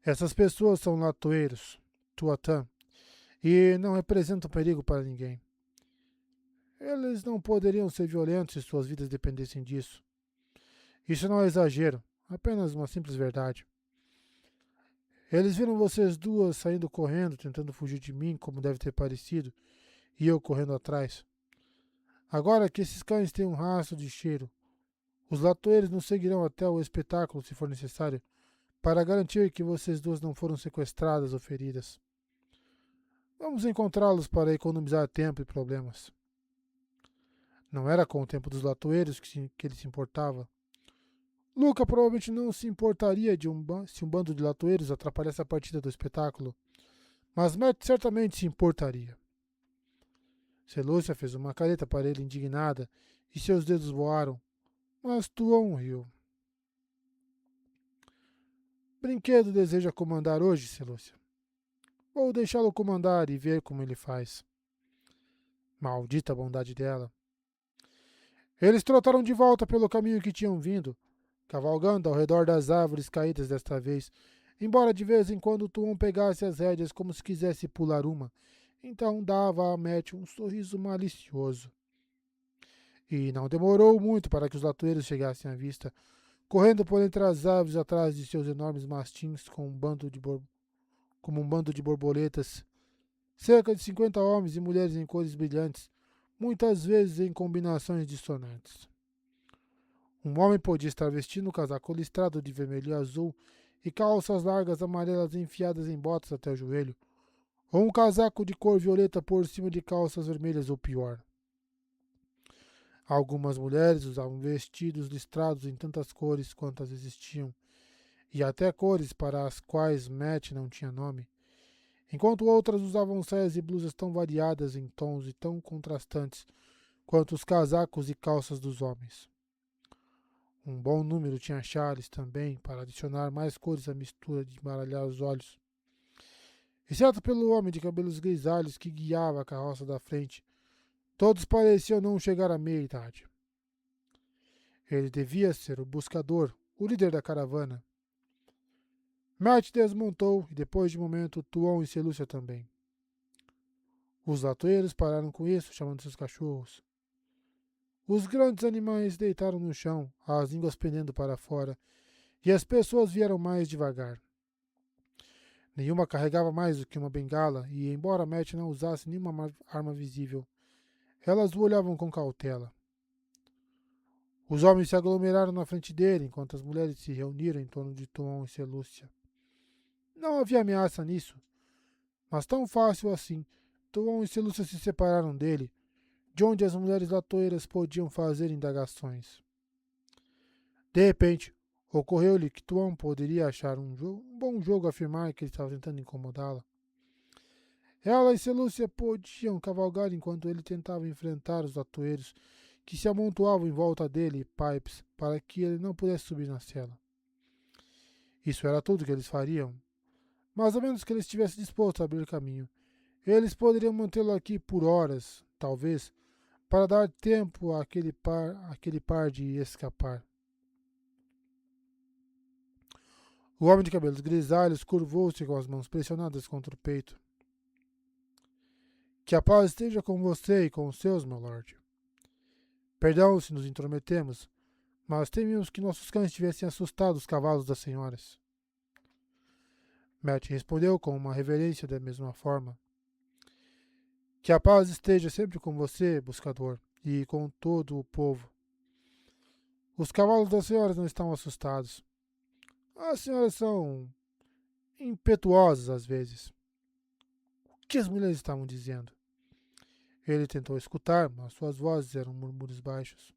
S1: Essas pessoas são latoeiros, Tuatã, e não representam perigo para ninguém. Eles não poderiam ser violentos se suas vidas dependessem disso. Isso não é exagero, apenas uma simples verdade. Eles viram vocês duas saindo correndo, tentando fugir de mim, como deve ter parecido, e eu correndo atrás. Agora que esses cães têm um rastro de cheiro, Os latoeiros nos seguirão até o espetáculo se for necessário, para garantir que vocês duas não foram sequestradas ou feridas. Vamos encontrá-los para economizar tempo e problemas. Não era com o tempo dos latoeiros que ele se importava. Luca provavelmente não se importaria se um bando de latoeiros atrapalhasse a partida do espetáculo, mas Matt certamente se importaria. Selúcia fez uma careta para ele indignada e seus dedos voaram, mas Tuon riu. Brinquedo deseja comandar hoje, Selúcia. Vou deixá-lo comandar e ver como ele faz. Maldita bondade dela. Eles trotaram de volta pelo caminho que tinham vindo, cavalgando ao redor das árvores caídas desta vez, embora de vez em quando Tuon pegasse as rédeas como se quisesse pular uma, então dava a Matt um sorriso malicioso. E não demorou muito para que os latoeiros chegassem à vista, correndo por entre as árvores atrás de seus enormes mastins como um bando de borboletas. Cerca de 50 homens e mulheres em cores brilhantes, muitas vezes em combinações dissonantes. Um homem podia estar vestindo um casaco listrado de vermelho e azul e calças largas amarelas enfiadas em botas até o joelho, ou um casaco de cor violeta por cima de calças vermelhas ou pior. Algumas mulheres usavam vestidos listrados em tantas cores quantas existiam, e até cores para as quais Matt não tinha nome, enquanto outras usavam saias e blusas tão variadas em tons e tão contrastantes quanto os casacos e calças dos homens. Um bom número tinha chales também, para adicionar mais cores à mistura de embaralhar os olhos. Exceto pelo homem de cabelos grisalhos que guiava a carroça da frente, todos pareciam não chegar à meia-idade. Ele devia ser o buscador, o líder da caravana. Matt desmontou e, depois de um momento, Tuon e Selúcia também. Os latoeiros pararam com isso, chamando seus cachorros. Os grandes animais deitaram no chão, as línguas pendendo para fora, e as pessoas vieram mais devagar. Nenhuma carregava mais do que uma bengala, e, embora Matt não usasse nenhuma arma visível, elas o olhavam com cautela. Os homens se aglomeraram na frente dele, enquanto as mulheres se reuniram em torno de Tuon e Selúcia. Não havia ameaça nisso, mas tão fácil assim. Tuon e Selúcia se separaram dele, de onde as mulheres latoeiras podiam fazer indagações. De repente, ocorreu-lhe que Tuon poderia achar um bom jogo afirmar que ele estava tentando incomodá-la. Ela e Selúcia podiam cavalgar enquanto ele tentava enfrentar os latoeiros que se amontoavam em volta dele e Pipes para que ele não pudesse subir na cela. Isso era tudo que eles fariam, mas a menos que ele estivesse disposto a abrir caminho. Eles poderiam mantê-lo aqui por horas, talvez, para dar tempo àquele par de escapar. O homem de cabelos grisalhos curvou-se com as mãos pressionadas contra o peito. Que a paz esteja com você e com os seus, meu lord. Perdão se nos intrometemos, mas temíamos que nossos cães tivessem assustado os cavalos das senhoras. Matt respondeu com uma reverência da mesma forma. Que a paz esteja sempre com você, buscador, e com todo o povo. Os cavalos das senhoras não estão assustados. As senhoras são impetuosas às vezes. O que as mulheres estavam dizendo? Ele tentou escutar, mas suas vozes eram murmúrios baixos.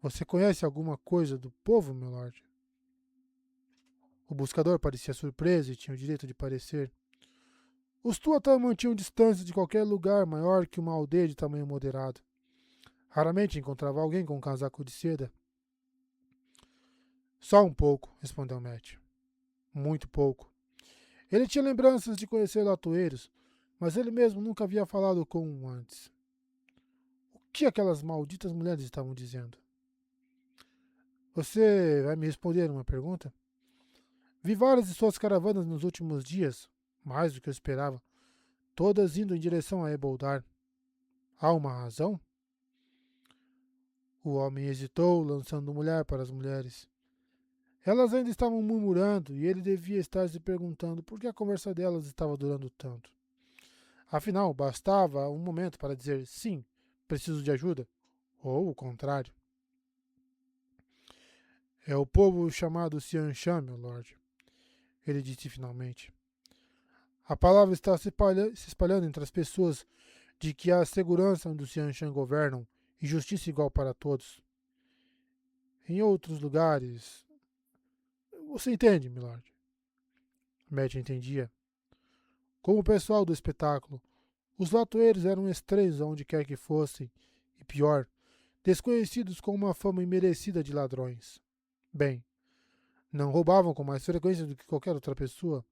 S1: Você conhece alguma coisa do povo, meu lord? O buscador parecia surpreso e tinha o direito de parecer. Os Tuatha mantinham distância de qualquer lugar maior que uma aldeia de tamanho moderado. Raramente encontrava alguém com um casaco de seda. Só um pouco, respondeu Matt. Muito pouco. Ele tinha lembranças de conhecer latoeiros, mas ele mesmo nunca havia falado com um antes. O que aquelas malditas mulheres estavam dizendo? Você vai me responder uma pergunta? Vi várias de suas caravanas nos últimos dias, mais do que eu esperava, todas indo em direção a Eboldar. Há uma razão? O homem hesitou, lançando um olhar para as mulheres. Elas ainda estavam murmurando e ele devia estar se perguntando por que a conversa delas estava durando tanto. Afinal, bastava um momento para dizer sim, preciso de ajuda, ou o contrário. É o povo chamado Xianshan, meu lord, ele disse finalmente. A palavra está se espalhando entre as pessoas de que a segurança onde os Xianshan governam e justiça igual para todos. Em outros lugares... Você entende, milord? Matt entendia. Como o pessoal do espetáculo, os latoeiros eram estranhos aonde quer que fossem, e pior, desconhecidos com uma fama imerecida de ladrões. Bem, não roubavam com mais frequência do que qualquer outra pessoa,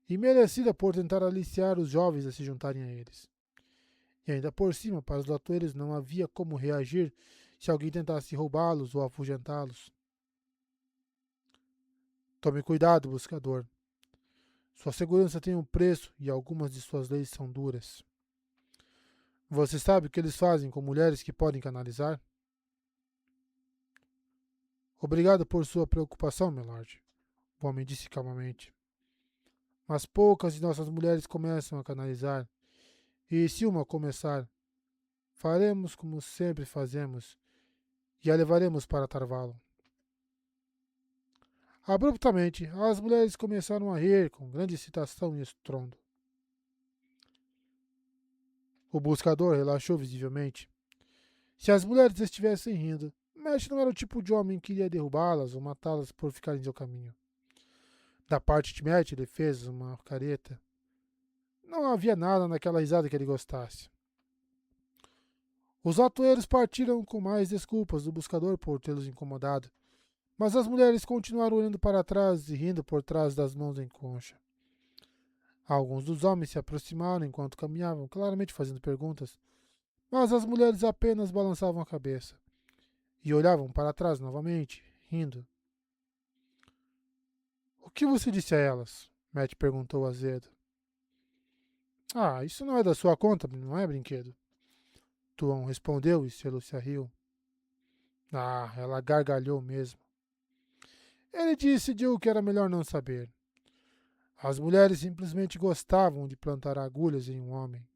S1: e merecida por tentar aliciar os jovens a se juntarem a eles. E ainda por cima, para os latoeiros não havia como reagir se alguém tentasse roubá-los ou afugentá-los. Tome cuidado, buscador. Sua segurança tem um preço e algumas de suas leis são duras. Você sabe o que eles fazem com mulheres que podem canalizar? Obrigado por sua preocupação, milord, o homem disse calmamente. Mas poucas de nossas mulheres começam a canalizar, e se uma começar, faremos como sempre fazemos, e a levaremos para Tarvalon. Abruptamente, as mulheres começaram a rir com grande excitação e estrondo. O buscador relaxou visivelmente. Se as mulheres estivessem rindo, Matt não era o tipo de homem que iria derrubá-las ou matá-las por ficarem em seu caminho. Da parte de Matt, ele fez uma careta. Não havia nada naquela risada que ele gostasse. Os atoeiros partiram com mais desculpas do buscador por tê-los incomodado, mas as mulheres continuaram olhando para trás e rindo por trás das mãos em concha. Alguns dos homens se aproximaram enquanto caminhavam, claramente fazendo perguntas, mas as mulheres apenas balançavam a cabeça e olhavam para trás novamente, rindo. O que você disse a elas? Matt perguntou azedo. Ah, isso não é da sua conta, não é, brinquedo? Tuan respondeu e Celúcia riu. Ah, ela gargalhou mesmo. Ele decidiu que era melhor não saber. As mulheres simplesmente gostavam de plantar agulhas em um homem.